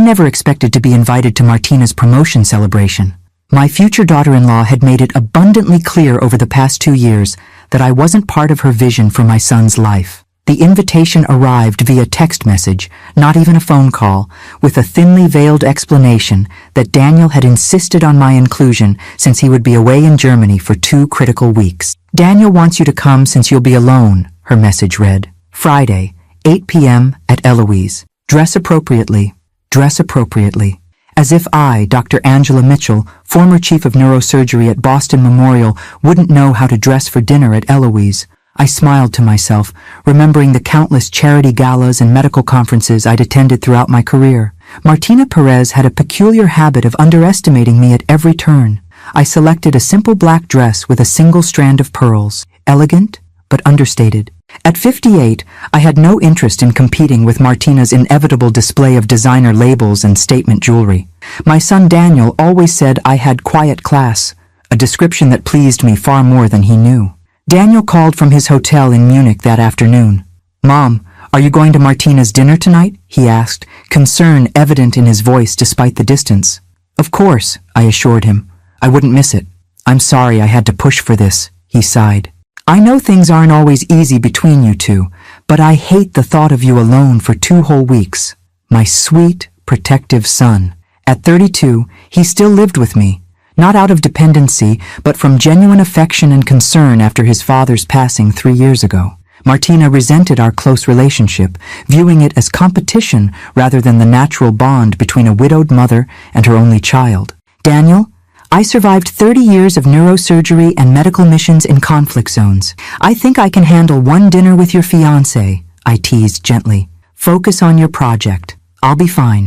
never expected to be invited to Martina's promotion celebration. My future daughter-in-law had made it abundantly clear over the past 2 years that I wasn't part of her vision for my son's life. The invitation arrived via text message, not even a phone call, with a thinly veiled explanation that Daniel had insisted on my inclusion since he would be away in Germany for 2 critical weeks. "Daniel wants you to come since you'll be alone," her message read. "Friday, 8 p.m. at Eloise. Dress appropriately. Dress appropriately." As if I, Dr. Angela Mitchell, former chief of neurosurgery at Boston Memorial, wouldn't know how to dress for dinner at Eloise. I smiled to myself, remembering the countless charity galas and medical conferences I'd attended throughout my career. Martina Perez had a peculiar habit of underestimating me at every turn. I selected a simple black dress with a single strand of pearls, elegant but understated. At 58, I had no interest in competing with Martina's inevitable display of designer labels and statement jewelry. My son Daniel always said I had quiet class, a description that pleased me far more than he knew. Daniel called from his hotel in Munich that afternoon. "Mom, are you going to Martina's dinner tonight?" he asked, concern evident in his voice despite the distance. "Of course," I assured him. "I wouldn't miss it." "I'm sorry I had to push for this," he sighed. "I know things aren't always easy between you two, but I hate the thought of you alone for 2 whole weeks. My sweet, protective son." At 32, he still lived with me. Not out of dependency, but from genuine affection and concern after his father's passing 3 years ago. Martina resented our close relationship, viewing it as competition rather than the natural bond between a widowed mother and her only child. "Daniel, I survived 30 years of neurosurgery and medical missions in conflict zones. I think I can handle 1 dinner with your fiancé," I teased gently. "Focus on your project. I'll be fine."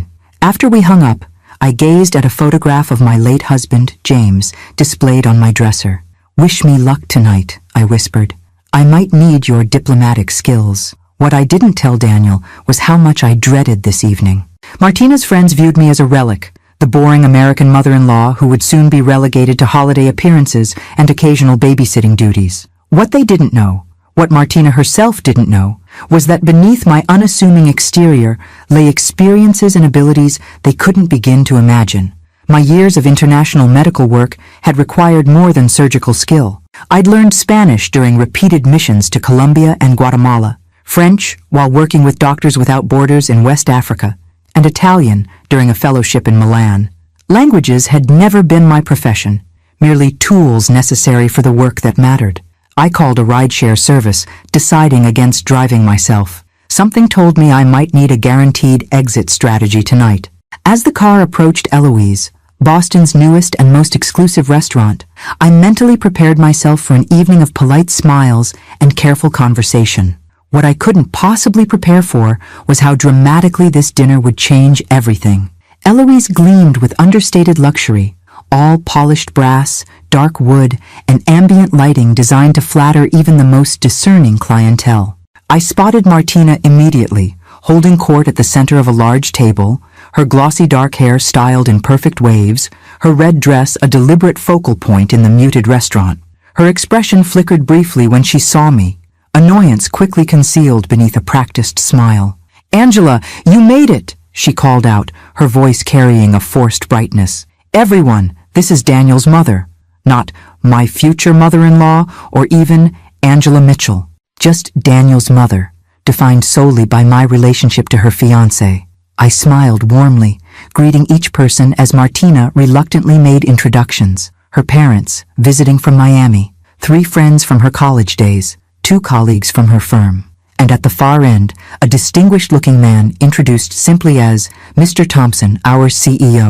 After we hung up, I gazed at a photograph of my late husband, James, displayed on my dresser. "Wish me luck tonight," I whispered. "I might need your diplomatic skills." What I didn't tell Daniel was how much I dreaded this evening. Martina's friends viewed me as a relic, the boring American mother-in-law who would soon be relegated to holiday appearances and occasional babysitting duties. What they didn't know, what Martina herself didn't know, was that beneath my unassuming exterior lay experiences and abilities they couldn't begin to imagine. My years of international medical work had required more than surgical skill. I'd learned Spanish during repeated missions to Colombia and Guatemala, French while working with Doctors Without Borders in West Africa, and Italian during a fellowship in Milan. Languages had never been my profession, merely tools necessary for the work that mattered. I called a rideshare service, deciding against driving myself. Something told me I might need a guaranteed exit strategy tonight. As the car approached Eloise, Boston's newest and most exclusive restaurant, I mentally prepared myself for an evening of polite smiles and careful conversation. What I couldn't possibly prepare for was how dramatically this dinner would change everything. Eloise gleamed with understated luxury, all polished brass, dark wood, and ambient lighting designed to flatter even the most discerning clientele. I spotted Martina immediately, holding court at the center of a large table, her glossy dark hair styled in perfect waves, her red dress a deliberate focal point in the muted restaurant. Her expression flickered briefly when she saw me, annoyance quickly concealed beneath a practiced smile. "Angela, you made it!" she called out, her voice carrying a forced brightness. "Everyone, this is Daniel's mother. Not my future mother-in-law or even Angela Mitchell. Just Daniel's mother, defined solely by my relationship to her fiancé." I smiled warmly, greeting each person as Martina reluctantly made introductions. Her parents, visiting from Miami, 3 friends from her college days, 2 colleagues from her firm. And at the far end, a distinguished-looking man introduced simply as Mr. Thompson, our CEO.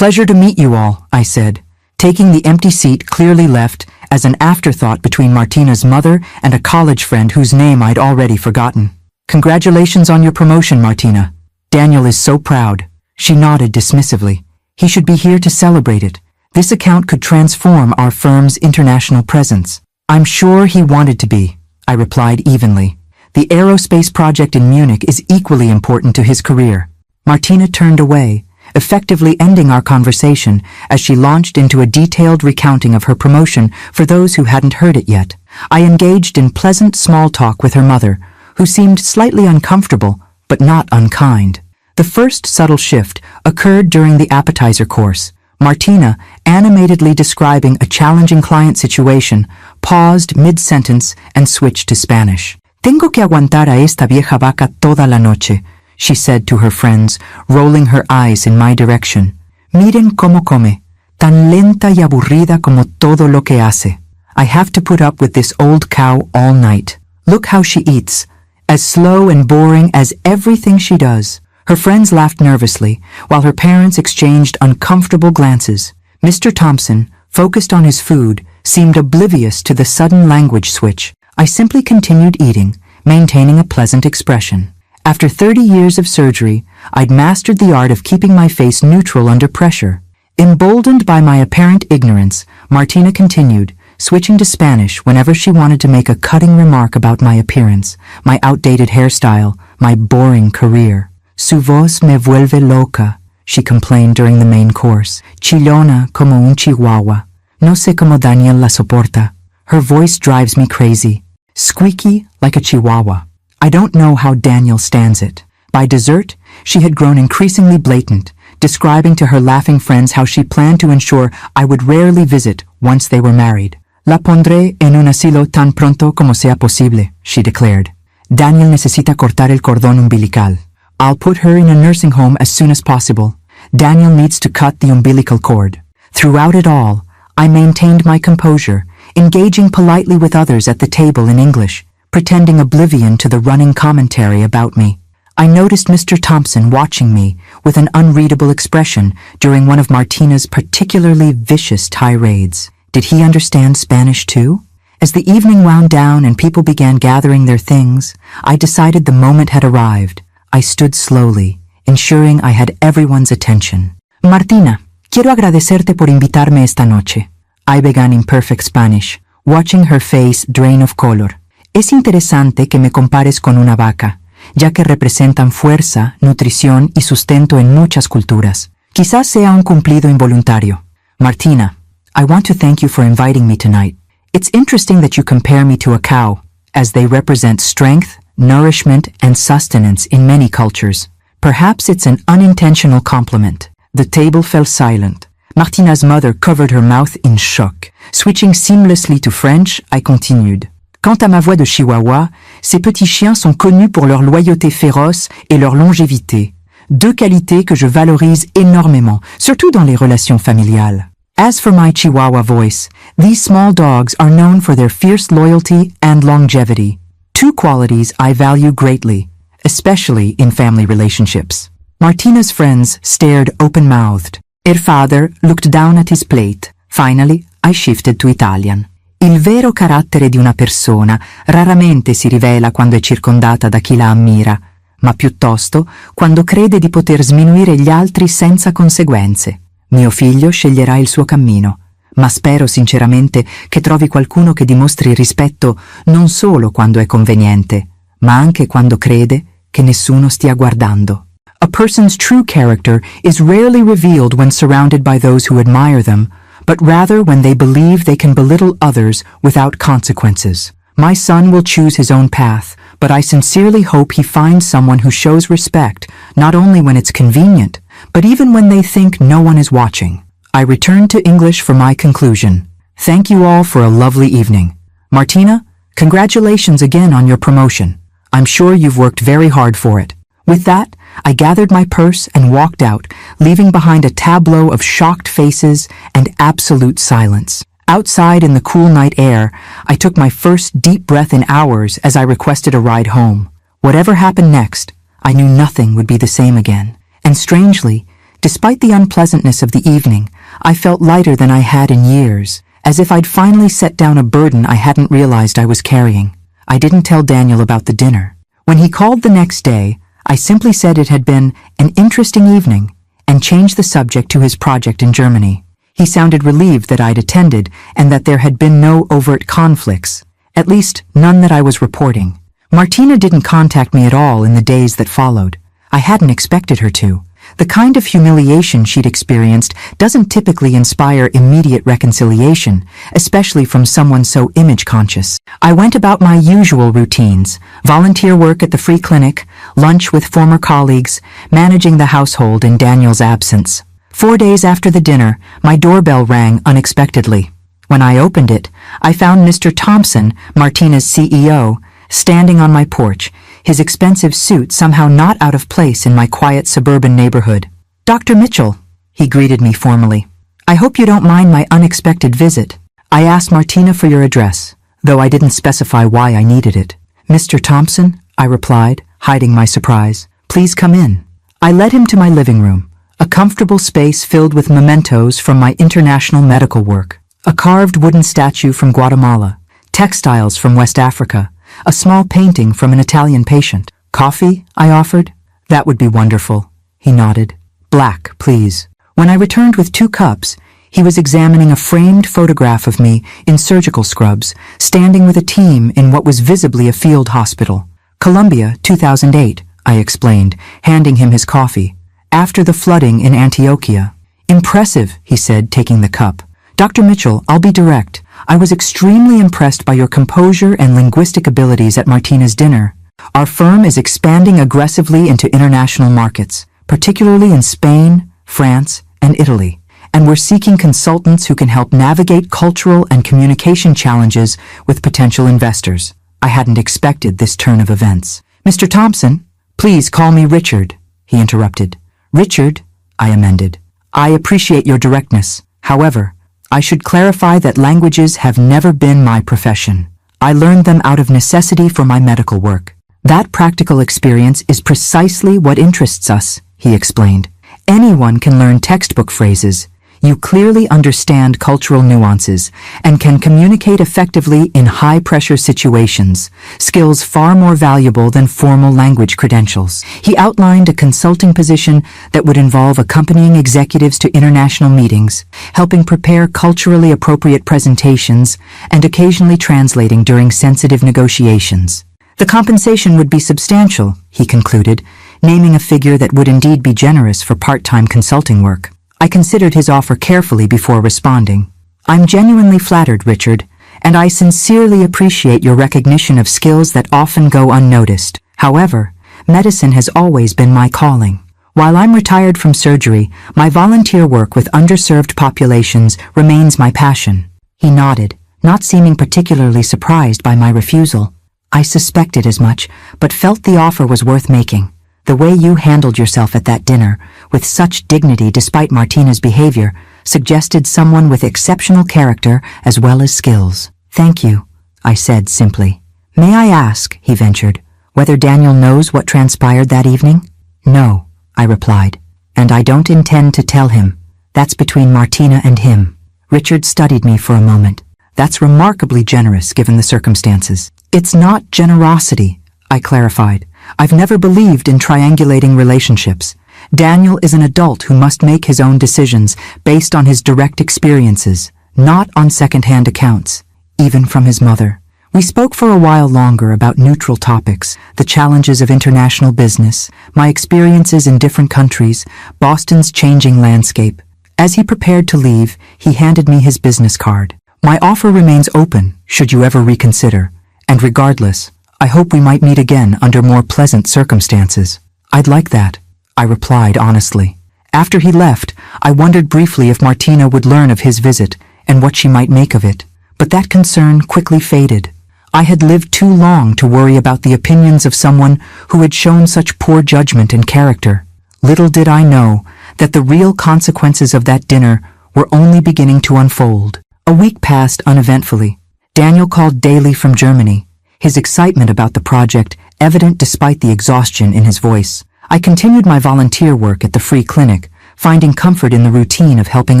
"Pleasure to meet you all," I said, taking the empty seat clearly left as an afterthought between Martina's mother and a college friend whose name I'd already forgotten. "Congratulations on your promotion, Martina. Daniel is so proud." She nodded dismissively. "He should be here to celebrate it. This account could transform our firm's international presence." "I'm sure he wanted to be," I replied evenly. "The aerospace project in Munich is equally important to his career." Martina turned away, effectively ending our conversation as she launched into a detailed recounting of her promotion for those who hadn't heard it yet. I engaged in pleasant small talk with her mother, who seemed slightly uncomfortable, but not unkind. The first subtle shift occurred during the appetizer course. Martina, animatedly describing a challenging client situation, paused mid-sentence and switched to Spanish. Tengo que aguantar a esta vieja vaca toda la noche, she said to her friends, rolling her eyes in my direction. Miren cómo come, tan lenta y aburrida como todo lo que hace. I have to put up with this old cow all night. Look how she eats, as slow and boring as everything she does. Her friends laughed nervously, while her parents exchanged uncomfortable glances. Mr. Thompson, focused on his food, seemed oblivious to the sudden language switch. I simply continued eating, maintaining a pleasant expression. After 30 years of surgery, I'd mastered the art of keeping my face neutral under pressure. Emboldened by my apparent ignorance, Martina continued, switching to Spanish whenever she wanted to make a cutting remark about my appearance, my outdated hairstyle, my boring career. Su voz me vuelve loca, she complained during the main course. Chillona como un chihuahua. No sé cómo Daniel la soporta. Her voice drives me crazy. Squeaky like a chihuahua. I don't know how Daniel stands it. By dessert, she had grown increasingly blatant, describing to her laughing friends how she planned to ensure I would rarely visit once they were married. La pondré en un asilo tan pronto como sea posible, she declared. Daniel necesita cortar el cordón umbilical. I'll put her in a nursing home as soon as possible. Daniel needs to cut the umbilical cord. Throughout it all, I maintained my composure, engaging politely with others at the table in English, pretending oblivion to the running commentary about me. I noticed Mr. Thompson watching me with an unreadable expression during one of Martina's particularly vicious tirades. Did he understand Spanish too? As the evening wound down and people began gathering their things, I decided the moment had arrived. I stood slowly, ensuring I had everyone's attention. Martina, quiero agradecerte por invitarme esta noche. I began in perfect Spanish, watching her face drain of color. Es interesante que me compares con una vaca, ya que representan fuerza, nutrición y sustento en muchas culturas. Quizás sea un cumplido involuntario. Martina, I want to thank you for inviting me tonight. It's interesting that you compare me to a cow, as they represent strength, nourishment, and sustenance in many cultures. Perhaps it's an unintentional compliment. The table fell silent. Martina's mother covered her mouth in shock. Switching seamlessly to French, I continued. Quant à ma voix de chihuahua, ces petits chiens sont connus pour leur loyauté féroce et leur longévité. Deux qualités que je valorise énormément, surtout dans les relations familiales. As for my chihuahua voice, these small dogs are known for their fierce loyalty and longevity. Two qualities I value greatly, especially in family relationships. Martina's friends stared open-mouthed. Her father looked down at his plate. Finally, I shifted to Italian. Il vero carattere di una persona raramente si rivela quando è circondata da chi la ammira, ma piuttosto quando crede di poter sminuire gli altri senza conseguenze. Mio figlio sceglierà il suo cammino, ma spero sinceramente che trovi qualcuno che dimostri rispetto non solo quando è conveniente, ma anche quando crede che nessuno stia guardando. A person's true character is rarely revealed when surrounded by those who admire them, but rather when they believe they can belittle others without consequences. My son will choose his own path, but I sincerely hope he finds someone who shows respect, not only when it's convenient, but even when they think no one is watching. I returned to English for my conclusion. Thank you all for a lovely evening. Martina, congratulations again on your promotion. I'm sure you've worked very hard for it. With that, I gathered my purse and walked out, leaving behind a tableau of shocked faces and absolute silence. Outside in the cool night air, I took my first deep breath in hours as I requested a ride home. Whatever happened next, I knew nothing would be the same again. And strangely, despite the unpleasantness of the evening, I felt lighter than I had in years, as if I'd finally set down a burden I hadn't realized I was carrying. I didn't tell Daniel about the dinner. When he called the next day, I simply said it had been an interesting evening and changed the subject to his project in Germany. He sounded relieved that I'd attended and that there had been no overt conflicts, at least none that I was reporting. Martina didn't contact me at all in the days that followed. I hadn't expected her to. The kind of humiliation she'd experienced doesn't typically inspire immediate reconciliation, especially from someone so image-conscious. I went about my usual routines: volunteer work at the free clinic, lunch with former colleagues, managing the household in Daniel's absence. 4 days after the dinner, my doorbell rang unexpectedly. When I opened it, I found Mr. Thompson, Martina's CEO, standing on my porch, his expensive suit somehow not out of place in my quiet suburban neighborhood. "Dr. Mitchell," he greeted me formally. "I hope you don't mind my unexpected visit. I asked Martina for your address, though I didn't specify why I needed it." "Mr. Thompson," I replied, hiding my surprise. "Please come in." I led him to my living room, a comfortable space filled with mementos from my international medical work. A carved wooden statue from Guatemala, textiles from West Africa, a small painting from an Italian patient. "Coffee?" I offered. "That would be wonderful," he nodded. "Black, please." When I returned with 2 cups, he was examining a framed photograph of me in surgical scrubs, standing with a team in what was visibly a field hospital. "Colombia, 2008, I explained, handing him his coffee. "After the flooding in Antioquia." "Impressive," he said, taking the cup. "Dr. Mitchell, I'll be direct. I was extremely impressed by your composure and linguistic abilities at Martina's dinner. Our firm is expanding aggressively into international markets, particularly in Spain, France, and Italy, and we're seeking consultants who can help navigate cultural and communication challenges with potential investors." I hadn't expected this turn of events. "Mr. Thompson, please call me Richard," he interrupted. "Richard," I amended. "I appreciate your directness. However, I should clarify that languages have never been my profession. I learned them out of necessity for my medical work. That practical experience is precisely what interests us," he explained. "Anyone can learn textbook phrases. You clearly understand cultural nuances and can communicate effectively in high-pressure situations, skills far more valuable than formal language credentials." He outlined a consulting position that would involve accompanying executives to international meetings, helping prepare culturally appropriate presentations, and occasionally translating during sensitive negotiations. The compensation would be substantial, he concluded, naming a figure that would indeed be generous for part-time consulting work. I considered his offer carefully before responding. "I'm genuinely flattered, Richard, and I sincerely appreciate your recognition of skills that often go unnoticed. However, medicine has always been my calling. While I'm retired from surgery, my volunteer work with underserved populations remains my passion." He nodded, not seeming particularly surprised by my refusal. "I suspected as much, but felt the offer was worth making. The way you handled yourself at that dinner, with such dignity despite Martina's behavior, suggested someone with exceptional character as well as skills." "Thank you," I said simply. "May I ask," he ventured, "whether Daniel knows what transpired that evening?" "No," I replied, "and I don't intend to tell him. That's between Martina and him." Richard studied me for a moment. "That's remarkably generous given the circumstances." "It's not generosity," I clarified. "I've never believed in triangulating relationships. Daniel is an adult who must make his own decisions based on his direct experiences, not on second-hand accounts, even from his mother." We spoke for a while longer about neutral topics, the challenges of international business, my experiences in different countries, Boston's changing landscape. As he prepared to leave, he handed me his business card. "My offer remains open, should you ever reconsider, and regardless, I hope we might meet again under more pleasant circumstances." "I'd like that," I replied honestly. After he left, I wondered briefly if Martina would learn of his visit and what she might make of it, but that concern quickly faded. I had lived too long to worry about the opinions of someone who had shown such poor judgment and character. Little did I know that the real consequences of that dinner were only beginning to unfold. A week passed uneventfully. Daniel called daily from Germany, his excitement about the project evident despite the exhaustion in his voice. I continued my volunteer work at the free clinic, finding comfort in the routine of helping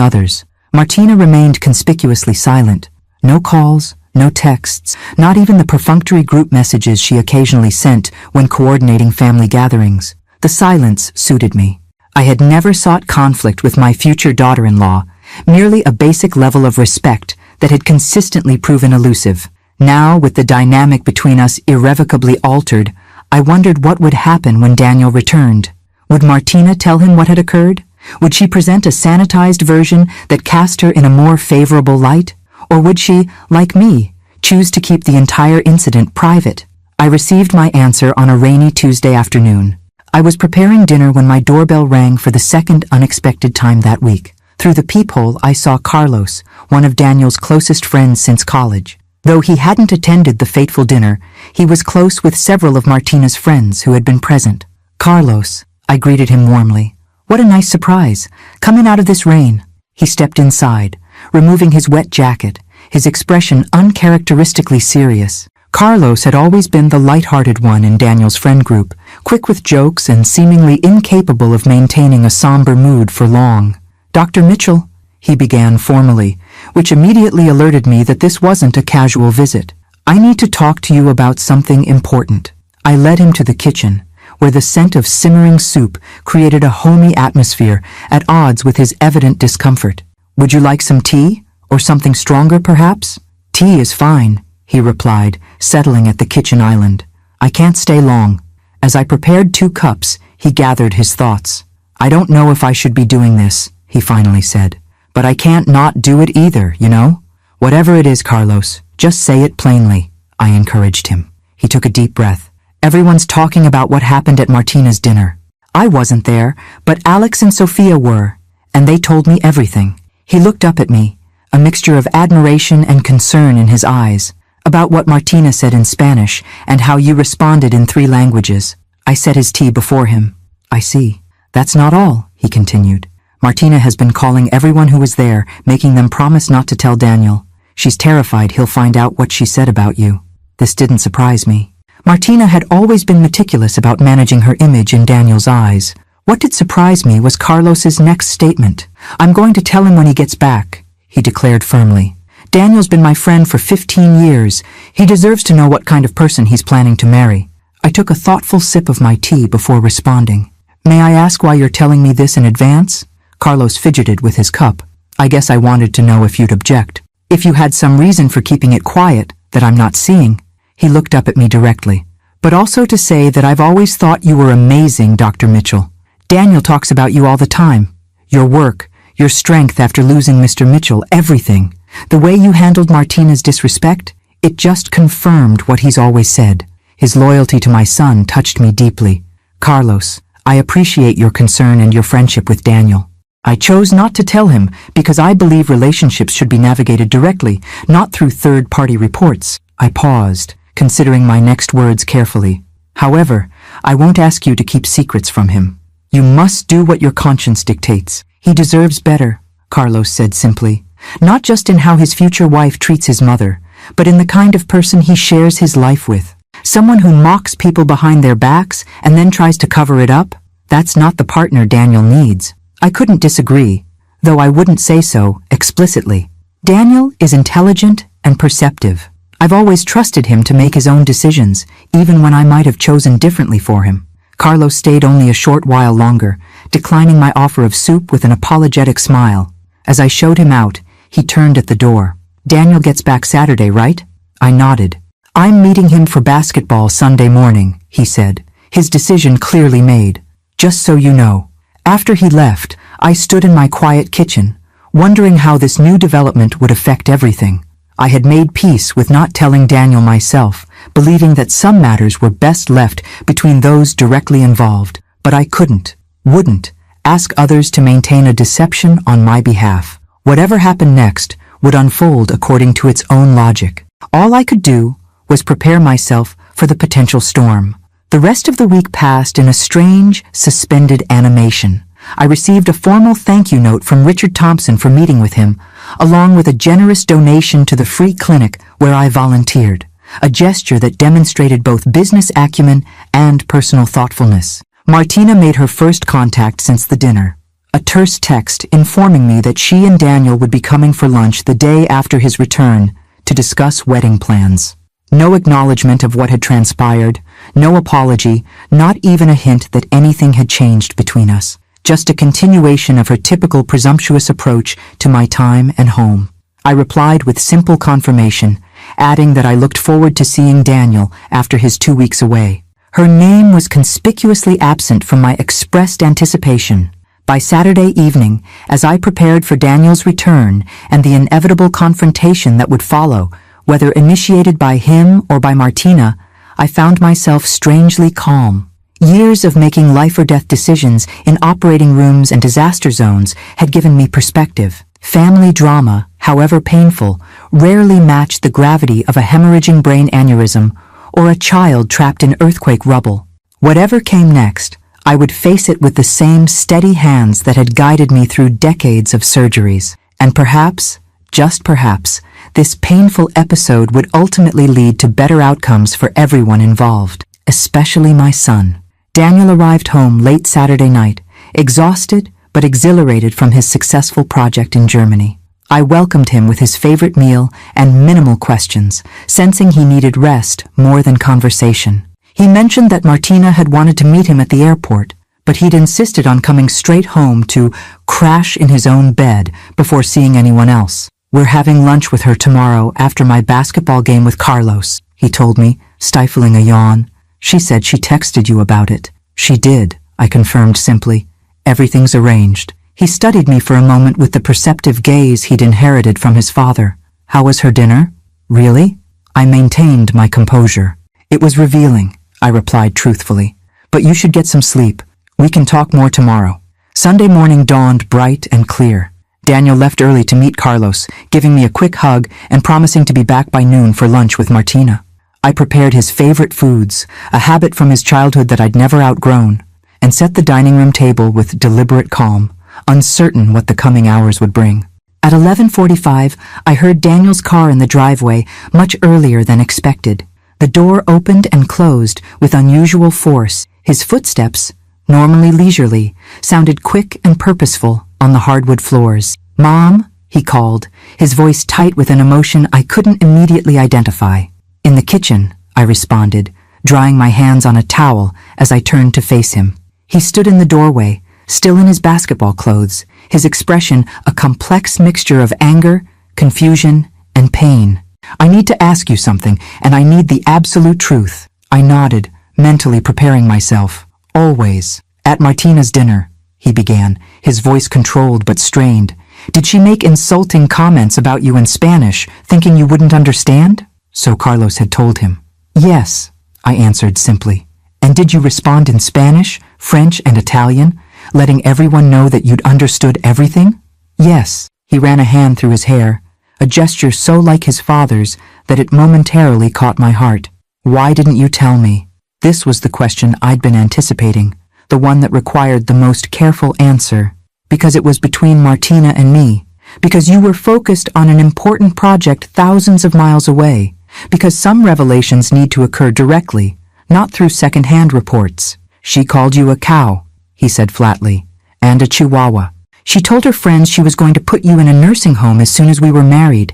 others. Martina remained conspicuously silent. No calls, no texts, not even the perfunctory group messages she occasionally sent when coordinating family gatherings. The silence suited me. I had never sought conflict with my future daughter-in-law, merely a basic level of respect that had consistently proven elusive. Now, with the dynamic between us irrevocably altered, I wondered what would happen when Daniel returned. Would Martina tell him what had occurred? Would she present a sanitized version that cast her in a more favorable light? Or would she, like me, choose to keep the entire incident private? I received my answer on a rainy Tuesday afternoon. I was preparing dinner when my doorbell rang for the second unexpected time that week. Through the peephole, I saw Carlos, one of Daniel's closest friends since college. Though he hadn't attended the fateful dinner, he was close with several of Martina's friends who had been present. "Carlos," I greeted him warmly. "What a nice surprise, coming out of this rain." He stepped inside, removing his wet jacket, his expression uncharacteristically serious. Carlos had always been the light-hearted one in Daniel's friend group, quick with jokes and seemingly incapable of maintaining a somber mood for long. "Dr. Mitchell," he began formally, which immediately alerted me that this wasn't a casual visit. "I need to talk to you about something important." I led him to the kitchen, where the scent of simmering soup created a homey atmosphere at odds with his evident discomfort. "Would you like some tea? Or something stronger, perhaps?" "Tea is fine," he replied, settling at the kitchen island. "I can't stay long." As I prepared 2 cups, he gathered his thoughts. "I don't know if I should be doing this," he finally said. "But I can't not do it either, you know? Whatever it is, Carlos, just say it plainly," I encouraged him. He took a deep breath. "Everyone's talking about what happened at Martina's dinner. I wasn't there, but Alex and Sophia were, and they told me everything." He looked up at me, a mixture of admiration and concern in his eyes, "about what Martina said in Spanish and how you responded in 3 languages. I set his tea before him. "I see. That's not all," he continued. "Martina has been calling everyone who was there, making them promise not to tell Daniel. She's terrified he'll find out what she said about you." This didn't surprise me. Martina had always been meticulous about managing her image in Daniel's eyes. What did surprise me was Carlos's next statement. "I'm going to tell him when he gets back," he declared firmly. "Daniel's been my friend for 15 years. He deserves to know what kind of person he's planning to marry." I took a thoughtful sip of my tea before responding. "May I ask why you're telling me this in advance?" Carlos fidgeted with his cup. "I guess I wanted to know if you'd object. If you had some reason for keeping it quiet that I'm not seeing." He looked up at me directly. "But also to say that I've always thought you were amazing, Dr. Mitchell. Daniel talks about you all the time. Your work, your strength after losing Mr. Mitchell, everything. The way you handled Martina's disrespect, it just confirmed what he's always said. His loyalty to my son touched me deeply. Carlos, I appreciate your concern and your friendship with Daniel. I chose not to tell him because I believe relationships should be navigated directly, not through third-party reports." I paused, considering my next words carefully. "However, I won't ask you to keep secrets from him. You must do what your conscience dictates. He deserves better," Carlos said simply. "Not just in how his future wife treats his mother, but in the kind of person he shares his life with. Someone who mocks people behind their backs and then tries to cover it up? That's not the partner Daniel needs." I couldn't disagree, though I wouldn't say so explicitly. Daniel is intelligent and perceptive. I've always trusted him to make his own decisions, even when I might have chosen differently for him. Carlos stayed only a short while longer, declining my offer of soup with an apologetic smile. As I showed him out, he turned at the door. "Daniel gets back Saturday, right?" I nodded. "I'm meeting him for basketball Sunday morning," he said, his decision clearly made. "Just so you know." After he left, I stood in my quiet kitchen, wondering how this new development would affect everything. I had made peace with not telling Daniel myself, believing that some matters were best left between those directly involved, but I wouldn't, ask others to maintain a deception on my behalf. Whatever happened next would unfold according to its own logic. All I could do was prepare myself for the potential storm. The rest of the week passed in a strange, suspended animation. I received a formal thank you note from Richard Thompson for meeting with him, along with a generous donation to the free clinic where I volunteered, a gesture that demonstrated both business acumen and personal thoughtfulness. Martina made her first contact since the dinner, a terse text informing me that she and Daniel would be coming for lunch the day after his return to discuss wedding plans. No acknowledgement of what had transpired, no apology, not even a hint that anything had changed between us. Just a continuation of her typical presumptuous approach to my time and home. I replied with simple confirmation, adding that I looked forward to seeing Daniel after his 2 weeks away. Her name was conspicuously absent from my expressed anticipation. By Saturday evening, as I prepared for Daniel's return and the inevitable confrontation that would follow, whether initiated by him or by Martina, I found myself strangely calm. Years of making life-or-death decisions in operating rooms and disaster zones had given me perspective. Family drama, however painful, rarely matched the gravity of a hemorrhaging brain aneurysm or a child trapped in earthquake rubble. Whatever came next, I would face it with the same steady hands that had guided me through decades of surgeries. And perhaps, just perhaps, this painful episode would ultimately lead to better outcomes for everyone involved, especially my son. Daniel arrived home late Saturday night, exhausted but exhilarated from his successful project in Germany. I welcomed him with his favorite meal and minimal questions, sensing he needed rest more than conversation. He mentioned that Martina had wanted to meet him at the airport, but he'd insisted on coming straight home to crash in his own bed before seeing anyone else. "We're having lunch with her tomorrow after my basketball game with Carlos," he told me, stifling a yawn. "She said she texted you about it." "She did," I confirmed simply. "Everything's arranged." He studied me for a moment with the perceptive gaze he'd inherited from his father. "How was her dinner?" "Really?" I maintained my composure. "It was revealing," I replied truthfully. "But you should get some sleep. We can talk more tomorrow." Sunday morning dawned bright and clear. Daniel left early to meet Carlos, giving me a quick hug and promising to be back by noon for lunch with Martina. I prepared his favorite foods, a habit from his childhood that I'd never outgrown, and set the dining room table with deliberate calm, uncertain what the coming hours would bring. At 11:45, I heard Daniel's car in the driveway much earlier than expected. The door opened and closed with unusual force. His footsteps, normally leisurely, sounded quick and purposeful on the hardwood floors. "Mom," he called, his voice tight with an emotion I couldn't immediately identify. "In the kitchen," I responded, drying my hands on a towel as I turned to face him. He stood in the doorway, still in his basketball clothes, his expression a complex mixture of anger, confusion, and pain. "I need to ask you something, and I need the absolute truth." I nodded, mentally preparing myself. "Always. At Martina's dinner," he began, his voice controlled but strained. "Did she make insulting comments about you in Spanish, thinking you wouldn't understand?" So Carlos had told him. "Yes," I answered simply. "And did you respond in Spanish, French, and Italian, letting everyone know that you'd understood everything?" "Yes." He ran a hand through his hair, a gesture so like his father's that it momentarily caught my heart. "Why didn't you tell me?" This was the question I'd been anticipating, the one that required the most careful answer. "Because it was between Martina and me. Because you were focused on an important project thousands of miles away. Because some revelations need to occur directly, not through second-hand reports. She called you a cow," he said flatly, "and a chihuahua. She told her friends she was going to put you in a nursing home as soon as we were married.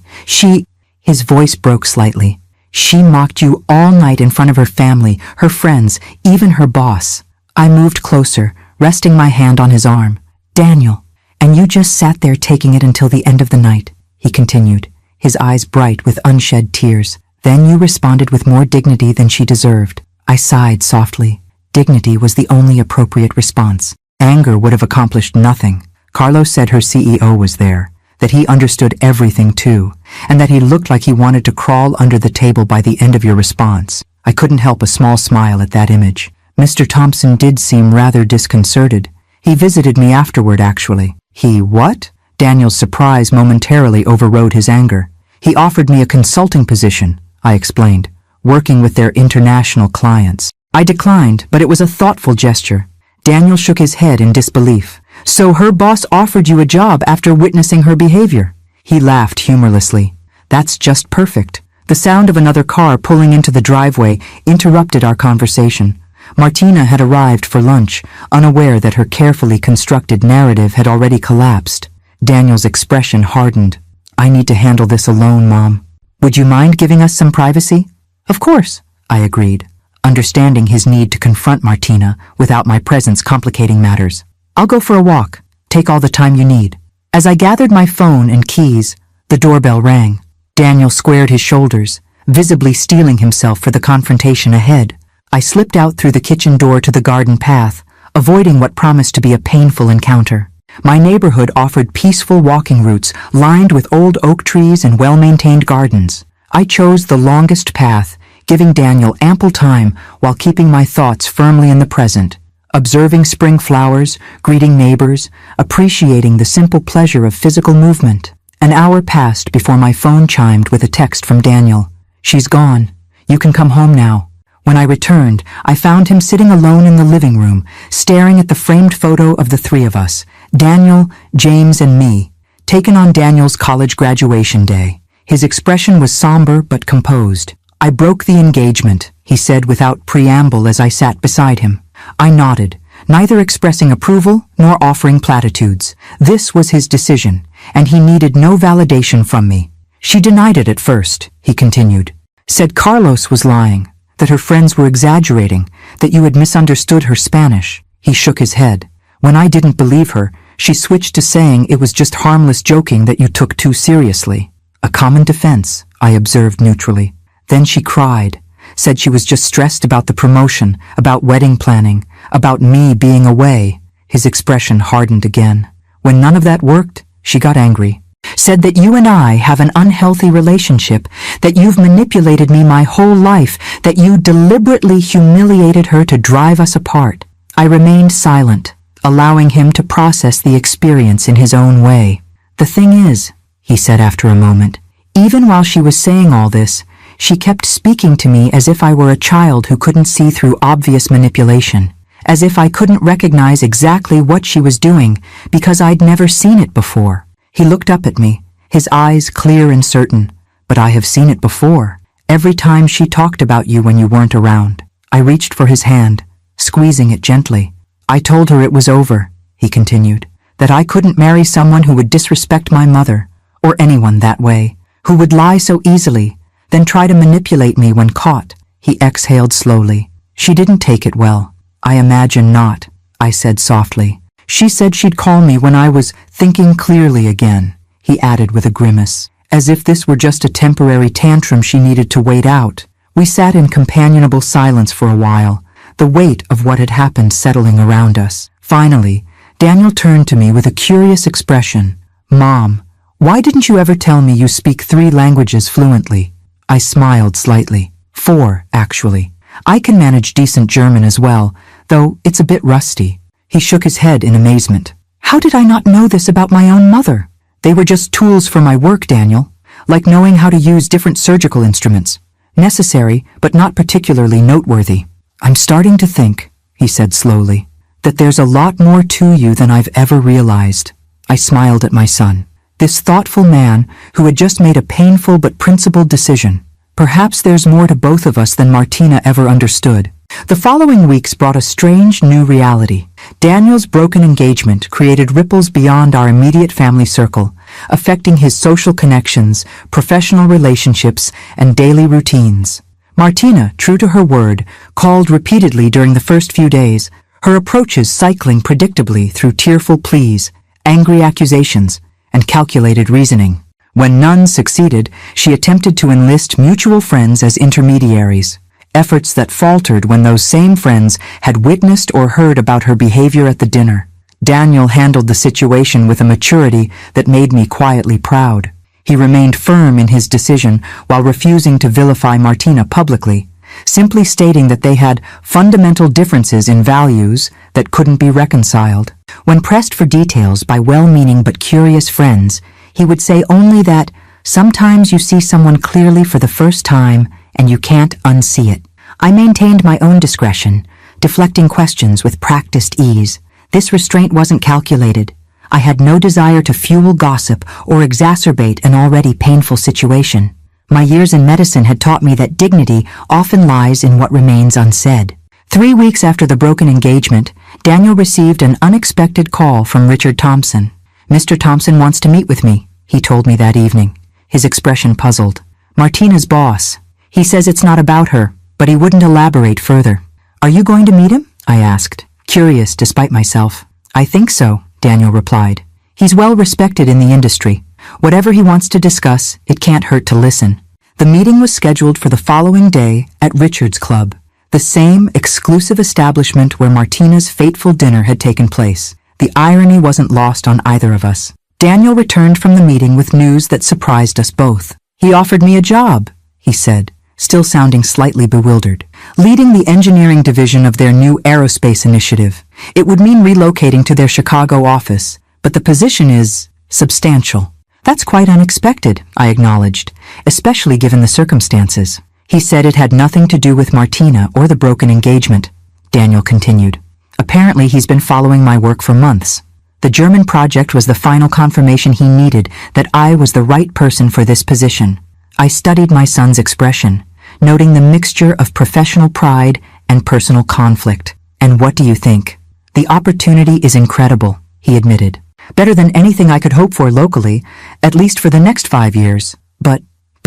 His voice broke slightly. "She mocked you all night in front of her family, her friends, even her boss." I moved closer, resting my hand on his arm. "Daniel, and you just sat there taking it until the end of the night," he continued, his eyes bright with unshed tears. "Then you responded with more dignity than she deserved." I sighed softly. Dignity was the only appropriate response. Anger would have accomplished nothing. Carlos said her CEO was there, that he understood everything too, and that he looked like he wanted to crawl under the table by the end of your response. I couldn't help a small smile at that image. Mr. Thompson did seem rather disconcerted. He visited me afterward, actually. "He what?" Daniel's surprise momentarily overrode his anger. "He offered me a consulting position," I explained, "working with their international clients." I declined, but it was a thoughtful gesture. Daniel shook his head in disbelief. "So her boss offered you a job after witnessing her behavior?" He laughed humorlessly. "That's just perfect." The sound of another car pulling into the driveway interrupted our conversation. Martina had arrived for lunch, unaware that her carefully constructed narrative had already collapsed. Daniel's expression hardened. "I need to handle this alone, Mom. Would you mind giving us some privacy?" "Of course," I agreed, understanding his need to confront Martina without my presence complicating matters. "I'll go for a walk. Take all the time you need." As I gathered my phone and keys, the doorbell rang. Daniel squared his shoulders, visibly steeling himself for the confrontation ahead. I slipped out through the kitchen door to the garden path, avoiding what promised to be a painful encounter. My neighborhood offered peaceful walking routes lined with old oak trees and well-maintained gardens. I chose the longest path, giving Daniel ample time while keeping my thoughts firmly in the present, observing spring flowers, greeting neighbors, appreciating the simple pleasure of physical movement. An hour passed before my phone chimed with a text from Daniel. "She's gone. You can come home now." When I returned, I found him sitting alone in the living room, staring at the framed photo of the three of us, Daniel, James, and me, taken on Daniel's college graduation day. His expression was somber but composed. "I broke the engagement," he said without preamble as I sat beside him. I nodded, neither expressing approval nor offering platitudes. This was his decision, and he needed no validation from me. "She denied it at first," he continued. "Said Carlos was lying, that her friends were exaggerating, that you had misunderstood her Spanish." He shook his head. When I didn't believe her, she switched to saying it was just harmless joking that you took too seriously. "A common defense," I observed neutrally. Then she cried, said she was just stressed about the promotion, about wedding planning, about me being away. His expression hardened again. When none of that worked, she got angry. Said that you and I have an unhealthy relationship, that you've manipulated me my whole life, that you deliberately humiliated her to drive us apart. I remained silent, allowing him to process the experience in his own way. "The thing is," he said after a moment, "even while she was saying all this, she kept speaking to me as if I were a child who couldn't see through obvious manipulation, as if I couldn't recognize exactly what she was doing because I'd never seen it before." He looked up at me, his eyes clear and certain. "But I have seen it before. Every time she talked about you when you weren't around." I reached for his hand, squeezing it gently. "I told her it was over," he continued, "that I couldn't marry someone who would disrespect my mother, or anyone that way, who would lie so easily, then try to manipulate me when caught." He exhaled slowly. "She didn't take it well." "I imagine not," I said softly. "She said she'd call me when I was thinking clearly again," he added with a grimace, as if this were just a temporary tantrum she needed to wait out. We sat in companionable silence for a while, the weight of what had happened settling around us. Finally, Daniel turned to me with a curious expression. "Mom, why didn't you ever tell me you speak 3 languages fluently?" I smiled slightly. 4, actually. I can manage decent German as well, though it's a bit rusty. He shook his head in amazement. "How did I not know this about my own mother?" "They were just tools for my work, Daniel, like knowing how to use different surgical instruments. Necessary, but not particularly noteworthy." "I'm starting to think," he said slowly, "that there's a lot more to you than I've ever realized." I smiled at my son. This thoughtful man who had just made a painful but principled decision. Perhaps there's more to both of us than Martina ever understood. The following weeks brought a strange new reality. Daniel's broken engagement created ripples beyond our immediate family circle, affecting his social connections, professional relationships, and daily routines. Martina, true to her word, called repeatedly during the first few days, her approaches cycling predictably through tearful pleas, angry accusations, and calculated reasoning. When none succeeded, she attempted to enlist mutual friends as intermediaries, efforts that faltered when those same friends had witnessed or heard about her behavior at the dinner. Daniel handled the situation with a maturity that made me quietly proud. He remained firm in his decision while refusing to vilify Martina publicly, simply stating that they had fundamental differences in values that couldn't be reconciled. When pressed for details by well-meaning but curious friends, he would say only that sometimes you see someone clearly for the first time and you can't unsee it. I maintained my own discretion, deflecting questions with practiced ease. This restraint wasn't calculated. I had no desire to fuel gossip or exacerbate an already painful situation. My years in medicine had taught me that dignity often lies in what remains unsaid. 3 weeks after the broken engagement, Daniel received an unexpected call from Richard Thompson. "Mr. Thompson wants to meet with me," he told me that evening, his expression puzzled. "Martina's boss. He says it's not about her, but he wouldn't elaborate further." "Are you going to meet him?" I asked, curious despite myself. "I think so," Daniel replied. "He's well respected in the industry. Whatever he wants to discuss, it can't hurt to listen." The meeting was scheduled for the following day at Richard's club. The same exclusive establishment where Martina's fateful dinner had taken place. The irony wasn't lost on either of us. Daniel returned from the meeting with news that surprised us both. "He offered me a job," he said, still sounding slightly bewildered, "leading the engineering division of their new aerospace initiative. It would mean relocating to their Chicago office, but the position is substantial." "That's quite unexpected," I acknowledged, especially given the circumstances. "He said it had nothing to do with Martina or the broken engagement," Daniel continued. "Apparently he's been following my work for months. The German project was the final confirmation he needed that I was the right person for this position." I studied my son's expression, noting the mixture of professional pride and personal conflict. "And what do you think?" "The opportunity is incredible," he admitted. "Better than anything I could hope for locally, at least for the next 5 years. But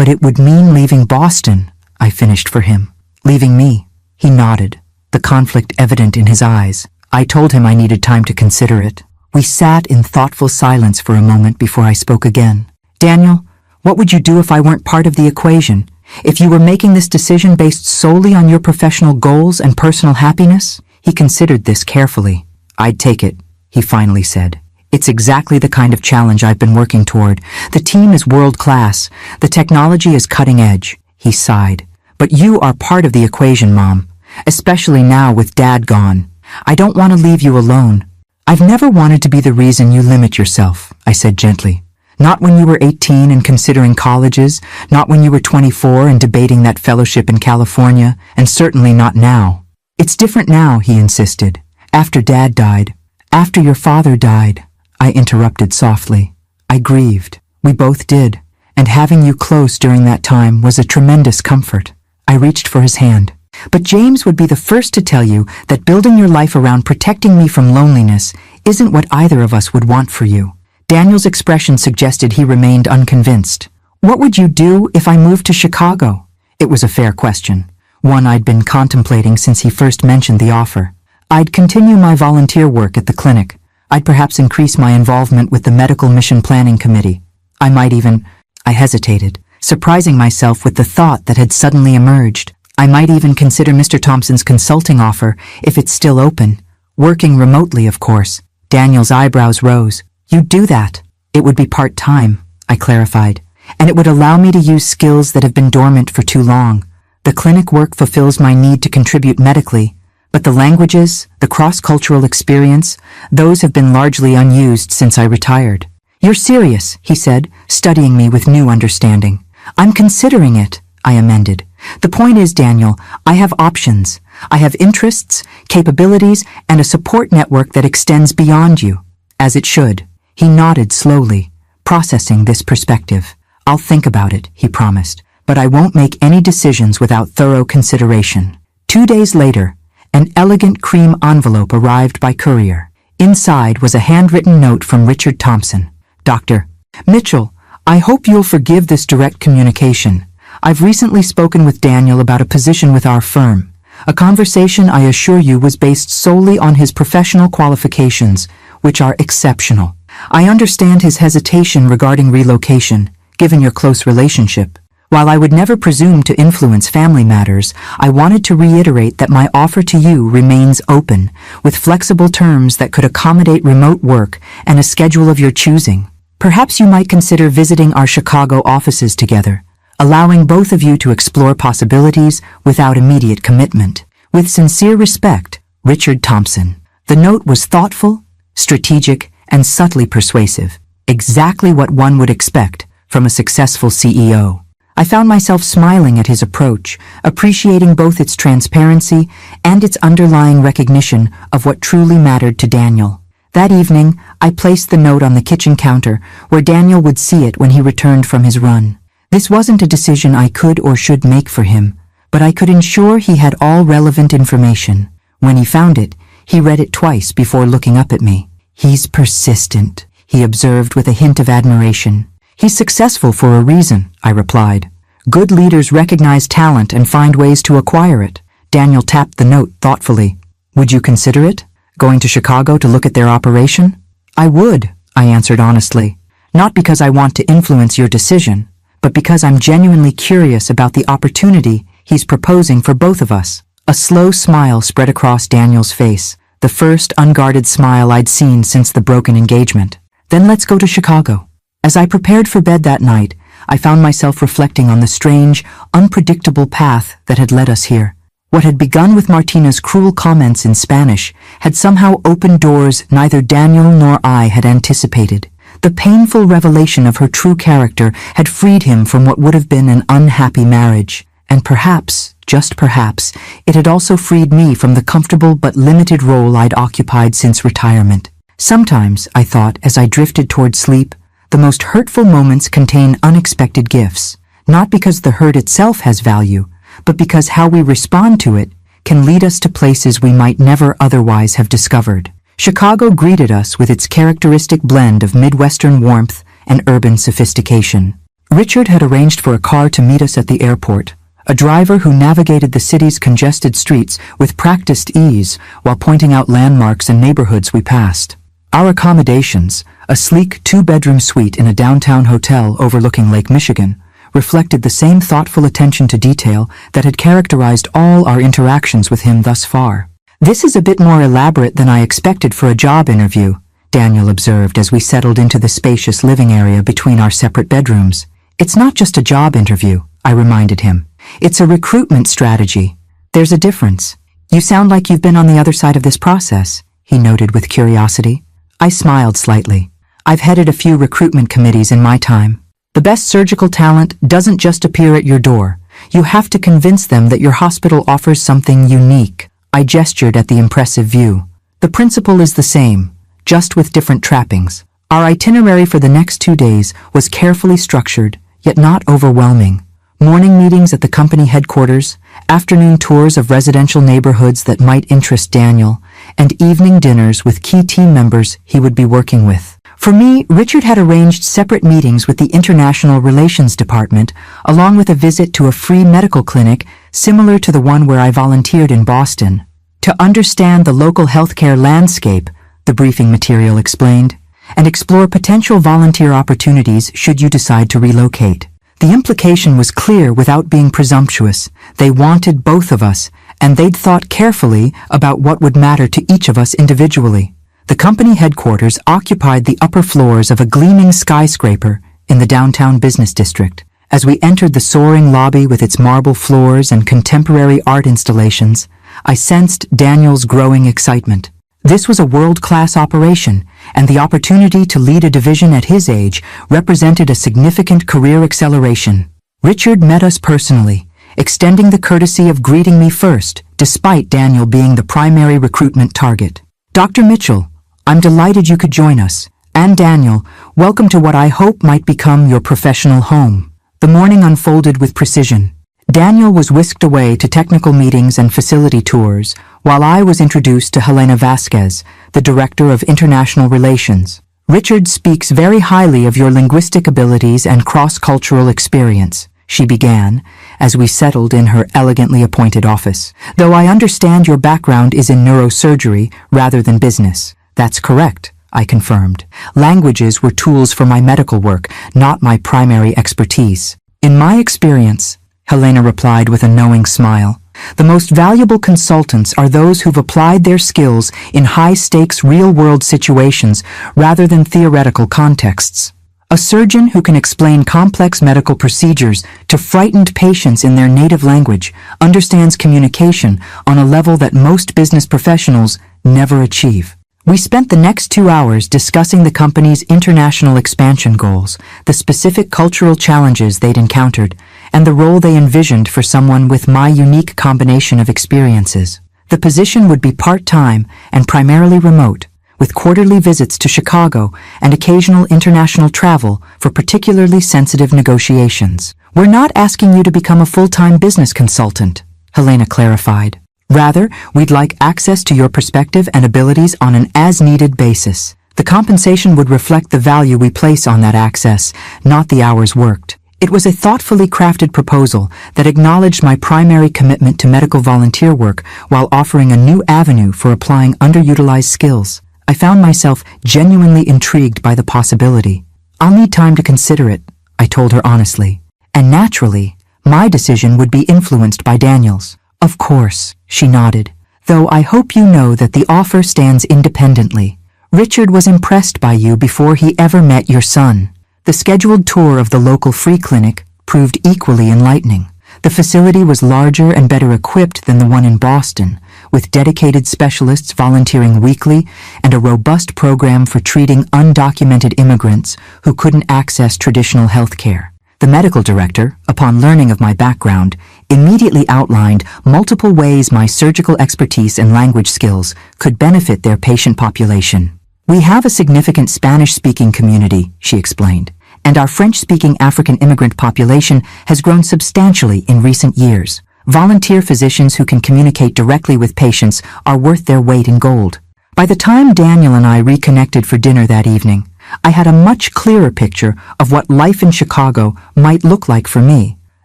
it would mean leaving Boston," I finished for him. "Leaving me." He nodded, the conflict evident in his eyes. I told him I needed time to consider it. We sat in thoughtful silence for a moment before I spoke again. "Daniel, what would you do if I weren't part of the equation? If you were making this decision based solely on your professional goals and personal happiness?" He considered this carefully. "I'd take it," he finally said. "It's exactly the kind of challenge I've been working toward. The team is world-class. The technology is cutting edge." He sighed. "But you are part of the equation, Mom, especially now with Dad gone. I don't want to leave you alone." "I've never wanted to be the reason you limit yourself," I said gently. "Not when you were 18 and considering colleges, not when you were 24 and debating that fellowship in California, and certainly not now." "It's different now," he insisted. "After Dad died. After your father died." I interrupted softly. "I grieved. We both did. And having you close during that time was a tremendous comfort." I reached for his hand. "But James would be the first to tell you that building your life around protecting me from loneliness isn't what either of us would want for you." Daniel's expression suggested he remained unconvinced. "What would you do if I moved to Chicago?" It was a fair question, one I'd been contemplating since he first mentioned the offer. "I'd continue my volunteer work at the clinic. I'd perhaps increase my involvement with the Medical Mission Planning Committee. I might even—" I hesitated, surprising myself with the thought that had suddenly emerged. "I might even consider Mr. Thompson's consulting offer if it's still open. Working remotely, of course." Daniel's eyebrows rose. "You'd do that?" "It would be part-time," I clarified, "and it would allow me to use skills that have been dormant for too long. The clinic work fulfills my need to contribute medically, but the languages, the cross-cultural experience, those have been largely unused since I retired." "You're serious," he said, studying me with new understanding. "I'm considering it," I amended. "The point is, Daniel, I have options. I have interests, capabilities, and a support network that extends beyond you. As it should." He nodded slowly, processing this perspective. "I'll think about it," he promised, "but I won't make any decisions without thorough consideration." 2 days later, an elegant cream envelope arrived by courier. Inside was a handwritten note from Richard Thompson. "Dr. Mitchell, I hope you'll forgive this direct communication. I've recently spoken with Daniel about a position with our firm. A conversation, I assure you, was based solely on his professional qualifications, which are exceptional. I understand his hesitation regarding relocation, given your close relationship. While I would never presume to influence family matters, I wanted to reiterate that my offer to you remains open, with flexible terms that could accommodate remote work and a schedule of your choosing. Perhaps you might consider visiting our Chicago offices together, allowing both of you to explore possibilities without immediate commitment. With sincere respect, Richard Thompson." The note was thoughtful, strategic, and subtly persuasive, exactly what one would expect from a successful CEO. I found myself smiling at his approach, appreciating both its transparency and its underlying recognition of what truly mattered to Daniel. That evening, I placed the note on the kitchen counter where Daniel would see it when he returned from his run. This wasn't a decision I could or should make for him, but I could ensure he had all relevant information. When he found it, he read it twice before looking up at me. "He's persistent," he observed with a hint of admiration. "He's successful for a reason," I replied. "Good leaders recognize talent and find ways to acquire it." Daniel tapped the note thoughtfully. "Would you consider it? Going to Chicago to look at their operation?" "I would," I answered honestly. "Not because I want to influence your decision, but because I'm genuinely curious about the opportunity he's proposing for both of us. A slow smile spread across Daniel's face, the first unguarded smile I'd seen since the broken engagement. Then let's go to Chicago. As I prepared for bed that night, I found myself reflecting on the strange, unpredictable path that had led us here. What had begun with Martina's cruel comments in Spanish had somehow opened doors neither Daniel nor I had anticipated. The painful revelation of her true character had freed him from what would have been an unhappy marriage, and perhaps, just perhaps, it had also freed me from the comfortable but limited role I'd occupied since retirement. Sometimes, I thought, as I drifted toward sleep, the most hurtful moments contain unexpected gifts, not because the hurt itself has value, but because how we respond to it can lead us to places we might never otherwise have discovered. Chicago greeted us with its characteristic blend of Midwestern warmth and urban sophistication. Richard had arranged for a car to meet us at the airport, a driver who navigated the city's congested streets with practiced ease while pointing out landmarks and neighborhoods we passed. Our accommodations, a sleek two-bedroom suite in a downtown hotel overlooking Lake Michigan, reflected the same thoughtful attention to detail that had characterized all our interactions with him thus far. "This is a bit more elaborate than I expected for a job interview," Daniel observed as we settled into the spacious living area between our separate bedrooms. "It's not just a job interview," I reminded him. "It's a recruitment strategy. There's a difference." "You sound like you've been on the other side of this process," he noted with curiosity. I smiled slightly. "I've headed a few recruitment committees in my time. The best surgical talent doesn't just appear at your door. You have to convince them that your hospital offers something unique." I gestured at the impressive view. "The principle is the same, just with different trappings." Our itinerary for the next 2 days was carefully structured, yet not overwhelming. Morning meetings at the company headquarters, afternoon tours of residential neighborhoods that might interest Daniel, and evening dinners with key team members he would be working with. For me, Richard had arranged separate meetings with the International Relations Department, along with a visit to a free medical clinic similar to the one where I volunteered in Boston. To understand the local healthcare landscape, the briefing material explained, and explore potential volunteer opportunities should you decide to relocate. The implication was clear without being presumptuous. They wanted both of us, and they'd thought carefully about what would matter to each of us individually. The company headquarters occupied the upper floors of a gleaming skyscraper in the downtown business district. As we entered the soaring lobby with its marble floors and contemporary art installations, I sensed Daniel's growing excitement. This was a world-class operation, and the opportunity to lead a division at his age represented a significant career acceleration. Richard met us personally, extending the courtesy of greeting me first, despite Daniel being the primary recruitment target. "Dr. Mitchell, I'm delighted you could join us. And Daniel, welcome to what I hope might become your professional home." The morning unfolded with precision. Daniel was whisked away to technical meetings and facility tours, while I was introduced to Helena Vasquez, the Director of International Relations. "Richard speaks very highly of your linguistic abilities and cross-cultural experience," she began, as we settled in her elegantly appointed office. "Though I understand your background is in neurosurgery rather than business." "That's correct," I confirmed. "Languages were tools for my medical work, not my primary expertise." "In my experience," Helena replied with a knowing smile, "the most valuable consultants are those who've applied their skills in high-stakes real-world situations rather than theoretical contexts. A surgeon who can explain complex medical procedures to frightened patients in their native language understands communication on a level that most business professionals never achieve." We spent the next 2 hours discussing the company's international expansion goals, the specific cultural challenges they'd encountered, and the role they envisioned for someone with my unique combination of experiences. The position would be part-time and primarily remote, with quarterly visits to Chicago and occasional international travel for particularly sensitive negotiations. "We're not asking you to become a full-time business consultant," Helena clarified. "Rather, we'd like access to your perspective and abilities on an as-needed basis. The compensation would reflect the value we place on that access, not the hours worked." It was a thoughtfully crafted proposal that acknowledged my primary commitment to medical volunteer work while offering a new avenue for applying underutilized skills. I found myself genuinely intrigued by the possibility. "I'll need time to consider it," I told her honestly. And naturally, my decision would be influenced by Daniel's. Of course, she nodded, though I hope you know that the offer stands independently. Richard was impressed by you before he ever met your son. The scheduled tour of the local free clinic proved equally enlightening. The facility was larger and better equipped than the one in Boston, with dedicated specialists volunteering weekly and a robust program for treating undocumented immigrants who couldn't access traditional health care. The medical director, upon learning of my background, immediately outlined multiple ways my surgical expertise and language skills could benefit their patient population. We have a significant Spanish-speaking community, she explained, and our French-speaking African immigrant population has grown substantially in recent years. Volunteer physicians who can communicate directly with patients are worth their weight in gold. By the time Daniel and I reconnected for dinner that evening, I had a much clearer picture of what life in Chicago might look like for me,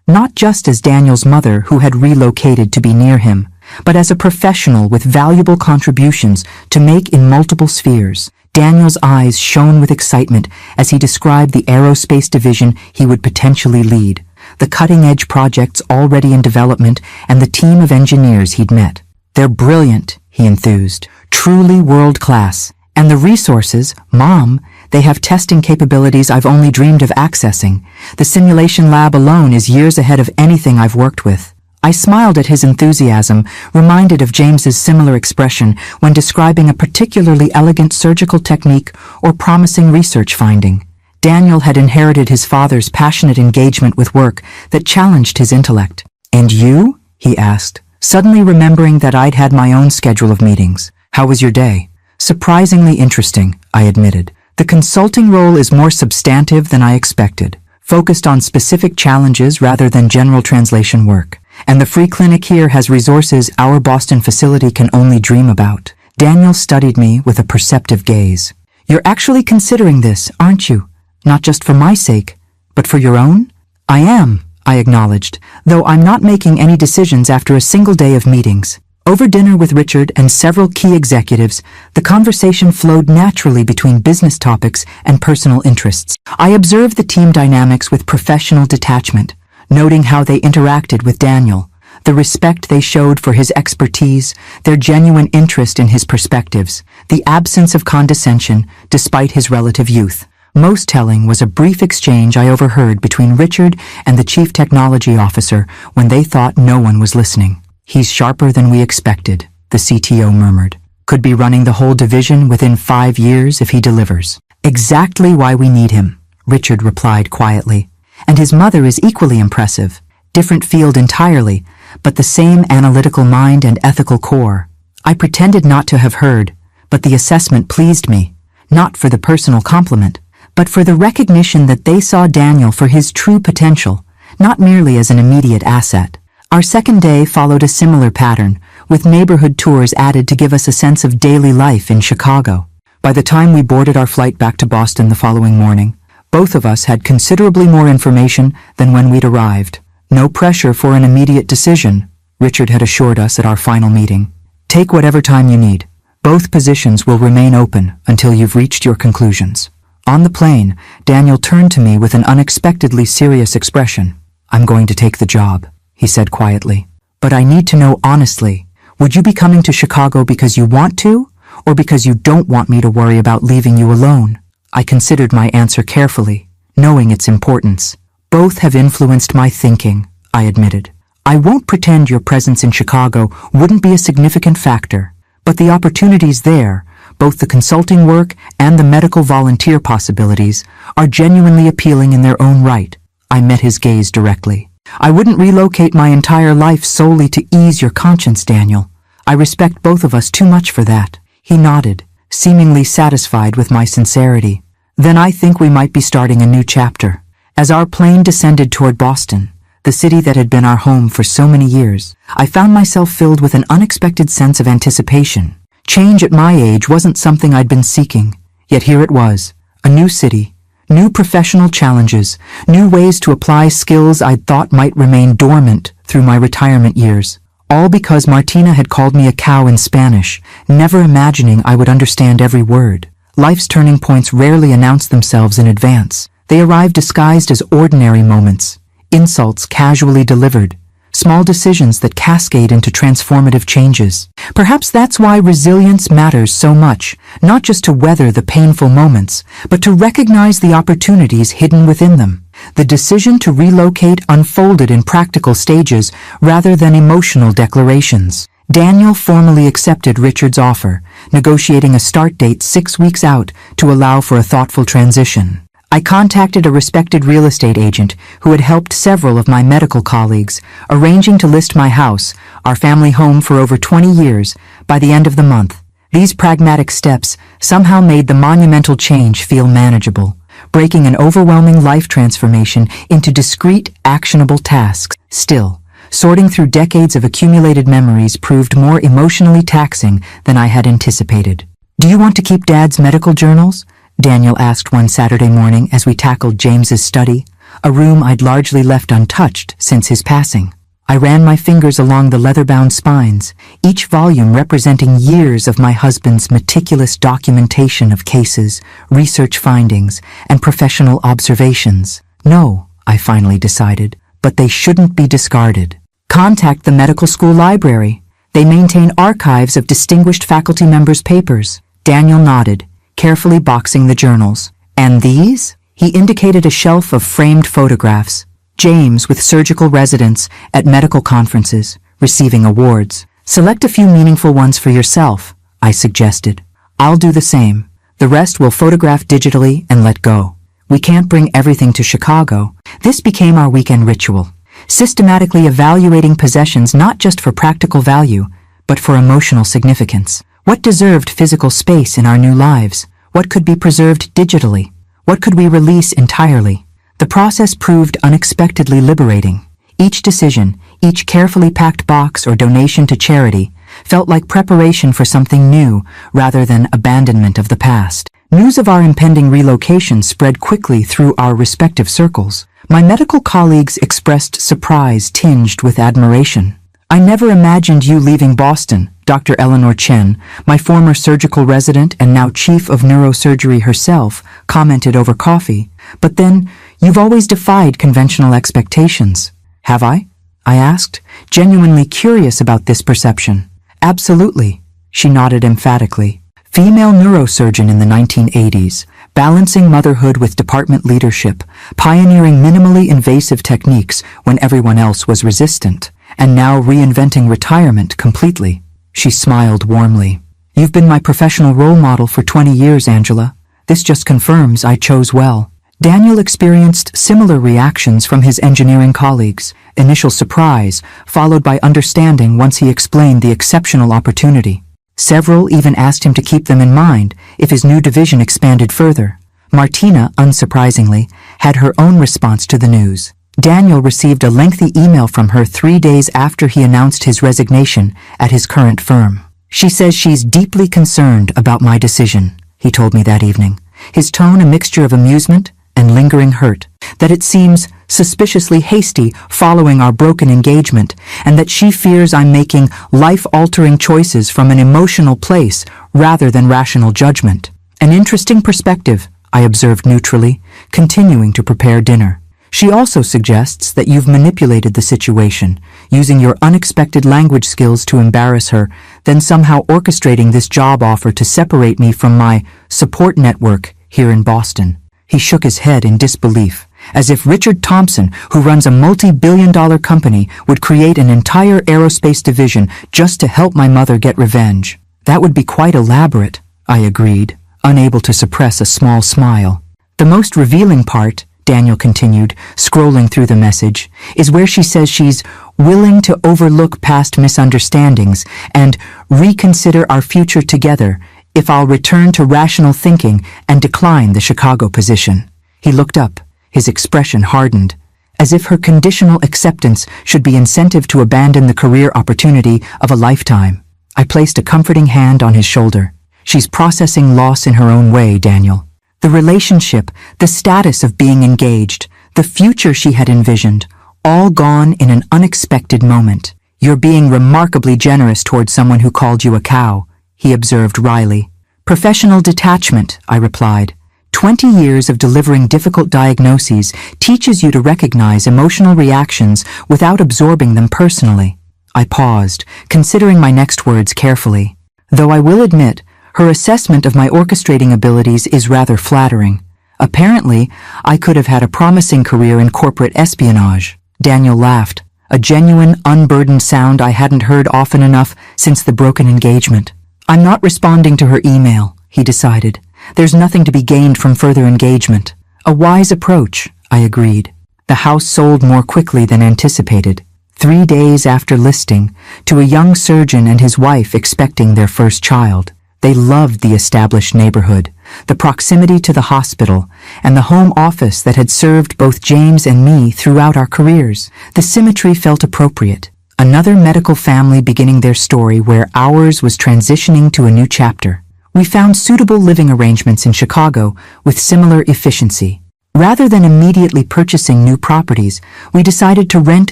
not just as Daniel's mother who had relocated to be near him, but as a professional with valuable contributions to make in multiple spheres. Daniel's eyes shone with excitement as he described the aerospace division he would potentially lead, the cutting-edge projects already in development, and the team of engineers he'd met. They're brilliant, he enthused, truly world-class. And the resources, Mom, they have testing capabilities I've only dreamed of accessing. The simulation lab alone is years ahead of anything I've worked with. I smiled at his enthusiasm, reminded of James's similar expression when describing a particularly elegant surgical technique or promising research finding. Daniel had inherited his father's passionate engagement with work that challenged his intellect. "And you?" he asked, suddenly remembering that I'd had my own schedule of meetings. "How was your day?" "Surprisingly interesting," I admitted. "The consulting role is more substantive than I expected, focused on specific challenges rather than general translation work. And the free clinic here has resources our Boston facility can only dream about." Daniel studied me with a perceptive gaze. "You're actually considering this, aren't you? Not just for my sake, but for your own?" "I am," I acknowledged, though I'm not making any decisions after a single day of meetings. Over dinner with Richard and several key executives, the conversation flowed naturally between business topics and personal interests. I observed the team dynamics with professional detachment, noting how they interacted with Daniel, the respect they showed for his expertise, their genuine interest in his perspectives, the absence of condescension despite his relative youth. Most telling was a brief exchange I overheard between Richard and the chief technology officer when they thought no one was listening. "He's sharper than we expected," the CTO murmured. "Could be running the whole division within 5 years if he delivers." "Exactly why we need him," Richard replied quietly. "And his mother is equally impressive. Different field entirely, but the same analytical mind and ethical core." I pretended not to have heard, but the assessment pleased me, not for the personal compliment, but for the recognition that they saw Daniel for his true potential, not merely as an immediate asset. Our second day followed a similar pattern, with neighborhood tours added to give us a sense of daily life in Chicago. By the time we boarded our flight back to Boston the following morning, both of us had considerably more information than when we'd arrived. "No pressure for an immediate decision," Richard had assured us at our final meeting. "Take whatever time you need. Both positions will remain open until you've reached your conclusions." On the plane, Daniel turned to me with an unexpectedly serious expression. "I'm going to take the job," he said quietly. "But I need to know honestly, would you be coming to Chicago because you want to, or because you don't want me to worry about leaving you alone?" I considered my answer carefully, knowing its importance. "Both have influenced my thinking," I admitted. "I won't pretend your presence in Chicago wouldn't be a significant factor, but the opportunities there, both the consulting work and the medical volunteer possibilities, are genuinely appealing in their own right." I met his gaze directly. "I wouldn't relocate my entire life solely to ease your conscience, Daniel. I respect both of us too much for that." He nodded, seemingly satisfied with my sincerity. "Then I think we might be starting a new chapter." As our plane descended toward Boston, the city that had been our home for so many years, I found myself filled with an unexpected sense of anticipation. Change at my age wasn't something I'd been seeking, yet here it was, a new city, new professional challenges, new ways to apply skills I'd thought might remain dormant through my retirement years. All because Martina had called me a cow in Spanish, never imagining I would understand every word. Life's turning points rarely announce themselves in advance. They arrive disguised as ordinary moments, insults casually delivered, small decisions that cascade into transformative changes. Perhaps that's why resilience matters so much, not just to weather the painful moments, but to recognize the opportunities hidden within them. The decision to relocate unfolded in practical stages rather than emotional declarations. Daniel formally accepted Richard's offer, negotiating a start date 6 weeks out to allow for a thoughtful transition. I contacted a respected real estate agent who had helped several of my medical colleagues, arranging to list my house, our family home for over 20 years, by the end of the month. These pragmatic steps somehow made the monumental change feel manageable, breaking an overwhelming life transformation into discrete, actionable tasks. Still, sorting through decades of accumulated memories proved more emotionally taxing than I had anticipated. "Do you want to keep Dad's medical journals?" Daniel asked one Saturday morning as we tackled James's study, a room I'd largely left untouched since his passing. I ran my fingers along the leather-bound spines, each volume representing years of my husband's meticulous documentation of cases, research findings, and professional observations. No, I finally decided, but they shouldn't be discarded. Contact the medical school library. They maintain archives of distinguished faculty members' papers. Daniel nodded, carefully boxing the journals. "And these?" He indicated a shelf of framed photographs. James with surgical residence at medical conferences, receiving awards. "Select a few meaningful ones for yourself," I suggested. "I'll do the same. The rest we'll photograph digitally and let go. We can't bring everything to Chicago." This became our weekend ritual, systematically evaluating possessions not just for practical value, but for emotional significance. What deserved physical space in our new lives? What could be preserved digitally? What could we release entirely? The process proved unexpectedly liberating. Each decision, each carefully packed box or donation to charity, felt like preparation for something new rather than abandonment of the past. News of our impending relocation spread quickly through our respective circles. My medical colleagues expressed surprise tinged with admiration. "I never imagined you leaving Boston," Dr. Eleanor Chen, my former surgical resident and now chief of neurosurgery herself, commented over coffee. "But then, you've always defied conventional expectations." "Have I?" I asked, genuinely curious about this perception. "Absolutely," she nodded emphatically. Female neurosurgeon in the 1980s, balancing motherhood with department leadership, pioneering minimally invasive techniques when everyone else was resistant, and now reinventing retirement completely. She smiled warmly. "You've been my professional role model for 20 years, Angela. This just confirms I chose well." Daniel experienced similar reactions from his engineering colleagues, initial surprise, followed by understanding once he explained the exceptional opportunity. Several even asked him to keep them in mind if his new division expanded further. Martina, unsurprisingly, had her own response to the news. Daniel received a lengthy email from her 3 days after he announced his resignation at his current firm. "She says she's deeply concerned about my decision," he told me that evening, his tone a mixture of amusement and lingering hurt, "that it seems suspiciously hasty following our broken engagement, and that she fears I'm making life-altering choices from an emotional place rather than rational judgment." "An interesting perspective," I observed neutrally, continuing to prepare dinner. "She also suggests that you've manipulated the situation, using your unexpected language skills to embarrass her, then somehow orchestrating this job offer to separate me from my support network here in Boston." He shook his head in disbelief, as if Richard Thompson, who runs a multi-billion-dollar company, would create an entire aerospace division just to help my mother get revenge. "That would be quite elaborate," I agreed, unable to suppress a small smile. "The most revealing part," Daniel continued, scrolling through the message, "is where she says she's willing to overlook past misunderstandings and reconsider our future together if I'll return to rational thinking and decline the Chicago position." He looked up, his expression hardened, as if her conditional acceptance should be incentive to abandon the career opportunity of a lifetime. I placed a comforting hand on his shoulder. "She's processing loss in her own way, Daniel. The relationship, the status of being engaged, the future she had envisioned, all gone in an unexpected moment. You're being remarkably generous toward someone who called you a cow," he observed wryly. "Professional detachment," I replied, 20 years of delivering difficult diagnoses teaches you to recognize emotional reactions without absorbing them personally. I paused, considering my next words carefully. Though I will admit, her assessment of my orchestrating abilities is rather flattering. Apparently, I could have had a promising career in corporate espionage. Daniel laughed, a genuine, unburdened sound I hadn't heard often enough since the broken engagement. I'm not responding to her email, he decided. There's nothing to be gained from further engagement. A wise approach, I agreed. The house sold more quickly than anticipated, 3 days after listing, to a young surgeon and his wife expecting their first child. They loved the established neighborhood, the proximity to the hospital, and the home office that had served both James and me throughout our careers. The symmetry felt appropriate. Another medical family beginning their story where ours was transitioning to a new chapter. We found suitable living arrangements in Chicago with similar efficiency. Rather than immediately purchasing new properties, we decided to rent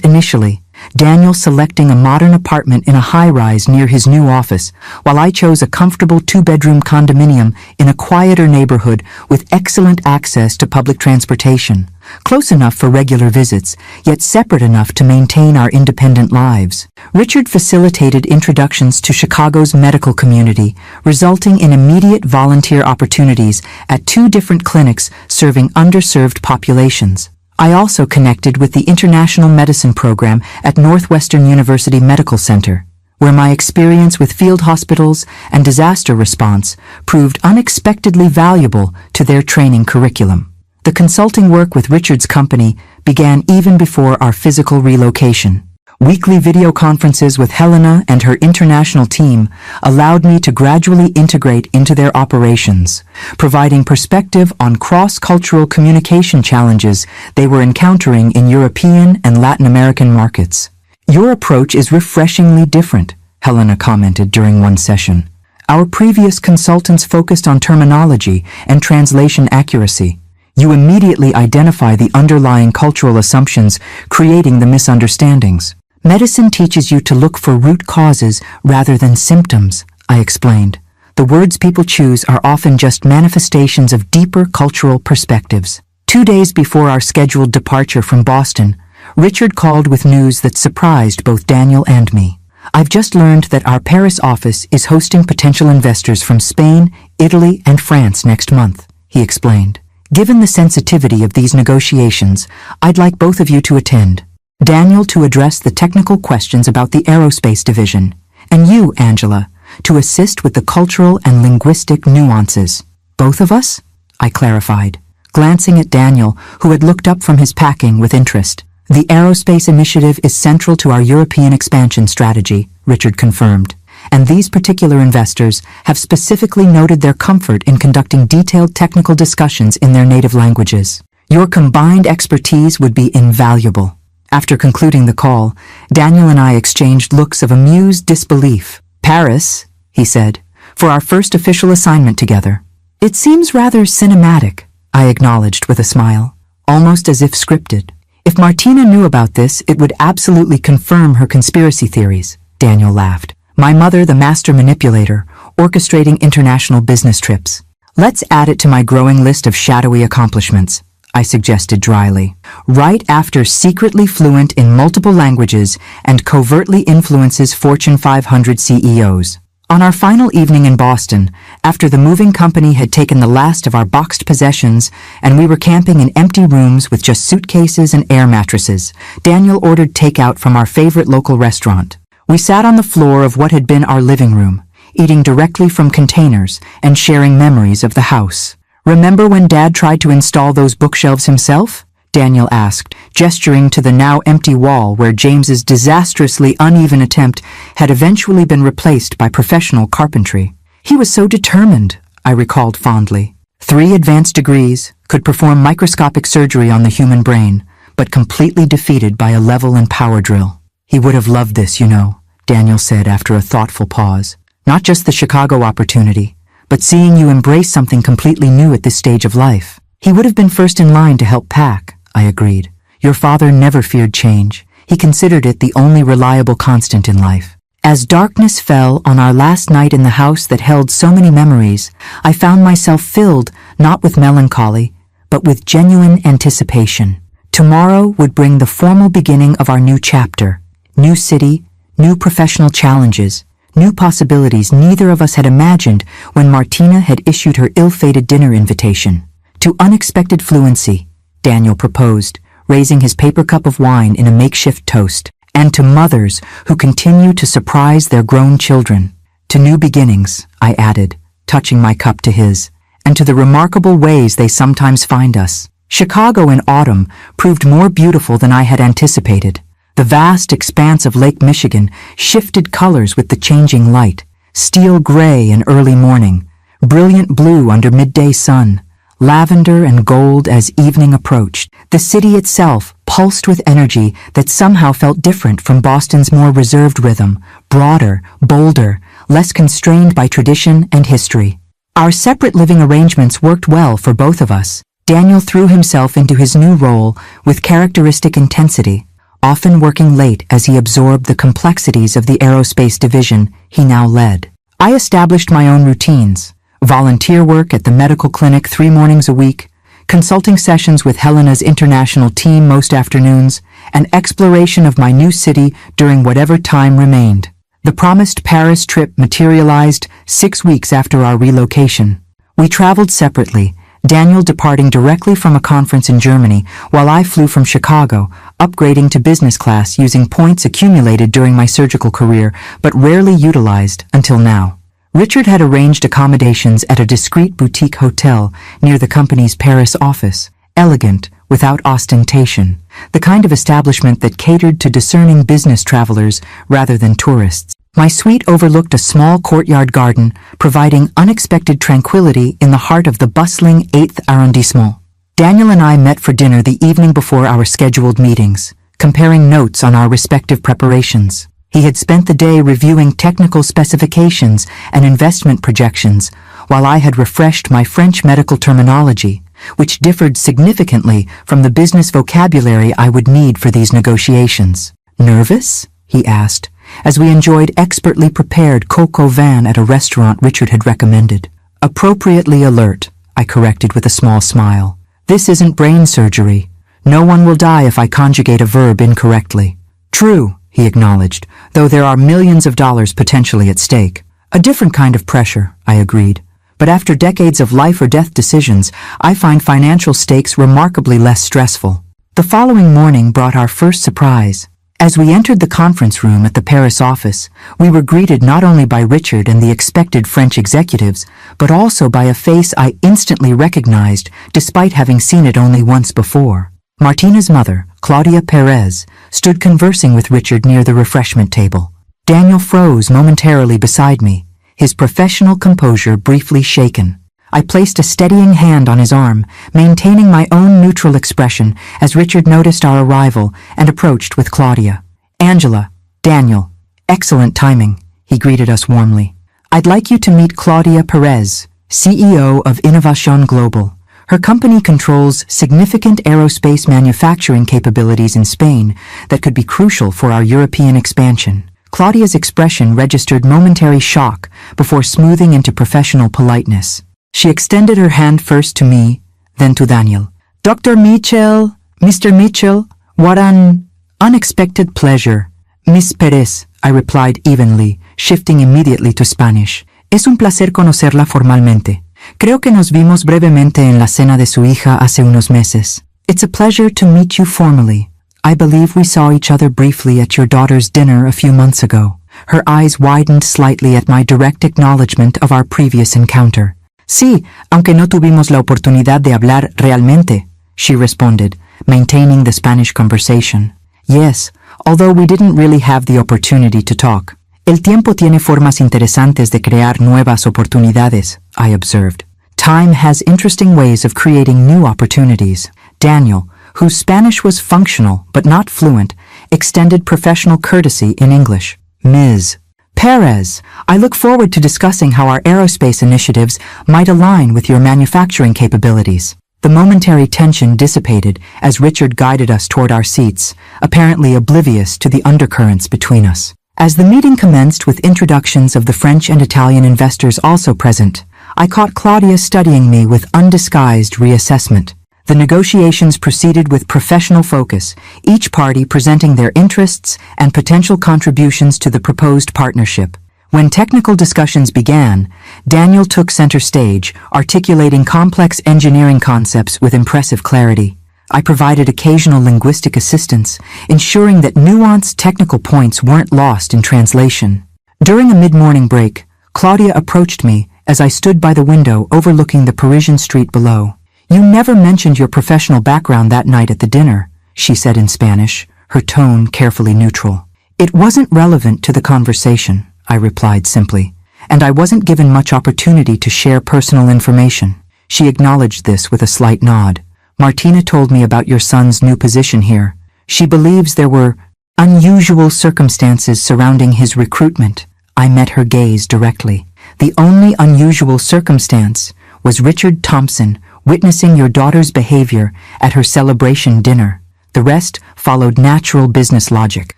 initially, Daniel selecting a modern apartment in a high-rise near his new office, while I chose a comfortable 2-bedroom condominium in a quieter neighborhood with excellent access to public transportation, close enough for regular visits, yet separate enough to maintain our independent lives. Richard facilitated introductions to Chicago's medical community, resulting in immediate volunteer opportunities at 2 different clinics serving underserved populations. I also connected with the International Medicine Program at Northwestern University Medical Center, where my experience with field hospitals and disaster response proved unexpectedly valuable to their training curriculum. The consulting work with Richard's company began even before our physical relocation. Weekly video conferences with Helena and her international team allowed me to gradually integrate into their operations, providing perspective on cross-cultural communication challenges they were encountering in European and Latin American markets. Your approach is refreshingly different, Helena commented during one session. Our previous consultants focused on terminology and translation accuracy. You immediately identify the underlying cultural assumptions, creating the misunderstandings. Medicine teaches you to look for root causes rather than symptoms, I explained. The words people choose are often just manifestations of deeper cultural perspectives. 2 days before our scheduled departure from Boston, Richard called with news that surprised both Daniel and me. I've just learned that our Paris office is hosting potential investors from Spain, Italy, and France next month, he explained. Given the sensitivity of these negotiations, I'd like both of you to attend. Daniel to address the technical questions about the aerospace division, and you, Angela, to assist with the cultural and linguistic nuances. Both of us? I clarified, glancing at Daniel, who had looked up from his packing with interest. The aerospace initiative is central to our European expansion strategy, Richard confirmed, and these particular investors have specifically noted their comfort in conducting detailed technical discussions in their native languages. Your combined expertise would be invaluable. After concluding the call, Daniel and I exchanged looks of amused disbelief. Paris, he said, for our first official assignment together. It seems rather cinematic, I acknowledged with a smile, almost as if scripted. If Martina knew about this, it would absolutely confirm her conspiracy theories, Daniel laughed. My mother, the master manipulator, orchestrating international business trips. Let's add it to my growing list of shadowy accomplishments, I suggested dryly. Right after secretly fluent in multiple languages and covertly influences Fortune 500 CEOs. On our final evening in Boston, after the moving company had taken the last of our boxed possessions and we were camping in empty rooms with just suitcases and air mattresses, Daniel ordered takeout from our favorite local restaurant. We sat on the floor of what had been our living room, eating directly from containers and sharing memories of the house. Remember when Dad tried to install those bookshelves himself? Daniel asked, gesturing to the now empty wall where James's disastrously uneven attempt had eventually been replaced by professional carpentry. He was so determined, I recalled fondly. 3 advanced degrees, could perform microscopic surgery on the human brain, but completely defeated by a level and power drill. He would have loved this, you know, Daniel said after a thoughtful pause. Not just the Chicago opportunity, but seeing you embrace something completely new at this stage of life. He would have been first in line to help pack, I agreed. Your father never feared change. He considered it the only reliable constant in life. As darkness fell on our last night in the house that held so many memories, I found myself filled not with melancholy, but with genuine anticipation. Tomorrow would bring the formal beginning of our new chapter. New city, new professional challenges, new possibilities neither of us had imagined when Martina had issued her ill-fated dinner invitation. To unexpected fluency, Daniel proposed, raising his paper cup of wine in a makeshift toast, and to mothers who continue to surprise their grown children. To new beginnings, I added, touching my cup to his, and to the remarkable ways they sometimes find us. Chicago in autumn proved more beautiful than I had anticipated. The vast expanse of Lake Michigan shifted colors with the changing light, steel gray in early morning, brilliant blue under midday sun, lavender and gold as evening approached. The city itself pulsed with energy that somehow felt different from Boston's more reserved rhythm, broader, bolder, less constrained by tradition and history. Our separate living arrangements worked well for both of us. Daniel threw himself into his new role with characteristic intensity, often working late as he absorbed the complexities of the aerospace division he now led. I established my own routines, volunteer work at the medical clinic 3 mornings a week, consulting sessions with Helena's international team most afternoons, and exploration of my new city during whatever time remained. The promised Paris trip materialized 6 weeks after our relocation. We traveled separately, Daniel departing directly from a conference in Germany, while I flew from Chicago, upgrading to business class using points accumulated during my surgical career, but rarely utilized until now. Richard had arranged accommodations at a discreet boutique hotel near the company's Paris office, elegant, without ostentation, the kind of establishment that catered to discerning business travelers rather than tourists. My suite overlooked a small courtyard garden, providing unexpected tranquility in the heart of the bustling 8th arrondissement. Daniel and I met for dinner the evening before our scheduled meetings, comparing notes on our respective preparations. He had spent the day reviewing technical specifications and investment projections, while I had refreshed my French medical terminology, which differed significantly from the business vocabulary I would need for these negotiations. "Nervous?" he asked, as we enjoyed expertly prepared coq au vin at a restaurant Richard had recommended. "Appropriately alert," I corrected with a small smile. "This isn't brain surgery. No one will die if I conjugate a verb incorrectly." "True," he acknowledged, "though there are millions of dollars potentially at stake." "A different kind of pressure," I agreed. "But after decades of life or death decisions, I find financial stakes remarkably less stressful." The following morning brought our first surprise. As we entered the conference room at the Paris office, we were greeted not only by Richard and the expected French executives, but also by a face I instantly recognized despite having seen it only once before. Martina's mother, Claudia Perez, stood conversing with Richard near the refreshment table. Daniel froze momentarily beside me, his professional composure briefly shaken. I placed a steadying hand on his arm, maintaining my own neutral expression as Richard noticed our arrival and approached with Claudia. "Angela, Daniel, excellent timing," he greeted us warmly. "I'd like you to meet Claudia Perez, CEO of Innovation Global. Her company controls significant aerospace manufacturing capabilities in Spain that could be crucial for our European expansion." Claudia's expression registered momentary shock before smoothing into professional politeness. She extended her hand first to me, then to Daniel. "Dr. Mitchell, Mr. Mitchell, what an unexpected pleasure." "Miss Perez," I replied evenly, shifting immediately to Spanish. "Es un placer conocerla formalmente. Creo que nos vimos brevemente en la cena de su hija hace unos meses." "It's a pleasure to meet you formally. I believe we saw each other briefly at your daughter's dinner a few months ago." Her eyes widened slightly at my direct acknowledgement of our previous encounter. "Sí, aunque no tuvimos la oportunidad de hablar realmente," she responded, maintaining the Spanish conversation. "Yes, although we didn't really have the opportunity to talk. El tiempo tiene formas interesantes de crear nuevas oportunidades," I observed. "Time has interesting ways of creating new opportunities." Daniel, whose Spanish was functional but not fluent, extended professional courtesy in English. "Ms. Perez, I look forward to discussing how our aerospace initiatives might align with your manufacturing capabilities." The momentary tension dissipated as Richard guided us toward our seats, apparently oblivious to the undercurrents between us. As the meeting commenced with introductions of the French and Italian investors also present, I caught Claudia studying me with undisguised reassessment. The negotiations proceeded with professional focus, each party presenting their interests and potential contributions to the proposed partnership. When technical discussions began, Daniel took center stage, articulating complex engineering concepts with impressive clarity. I provided occasional linguistic assistance, ensuring that nuanced technical points weren't lost in translation. During a mid-morning break, Claudia approached me as I stood by the window overlooking the Parisian street below. "You never mentioned your professional background that night at the dinner," she said in Spanish, her tone carefully neutral. "It wasn't relevant to the conversation," I replied simply, "and I wasn't given much opportunity to share personal information." She acknowledged this with a slight nod. "Martina told me about your son's new position here. She believes there were unusual circumstances surrounding his recruitment." I met her gaze directly. "The only unusual circumstance was Richard Thompson witnessing your daughter's behavior at her celebration dinner. The rest followed natural business logic."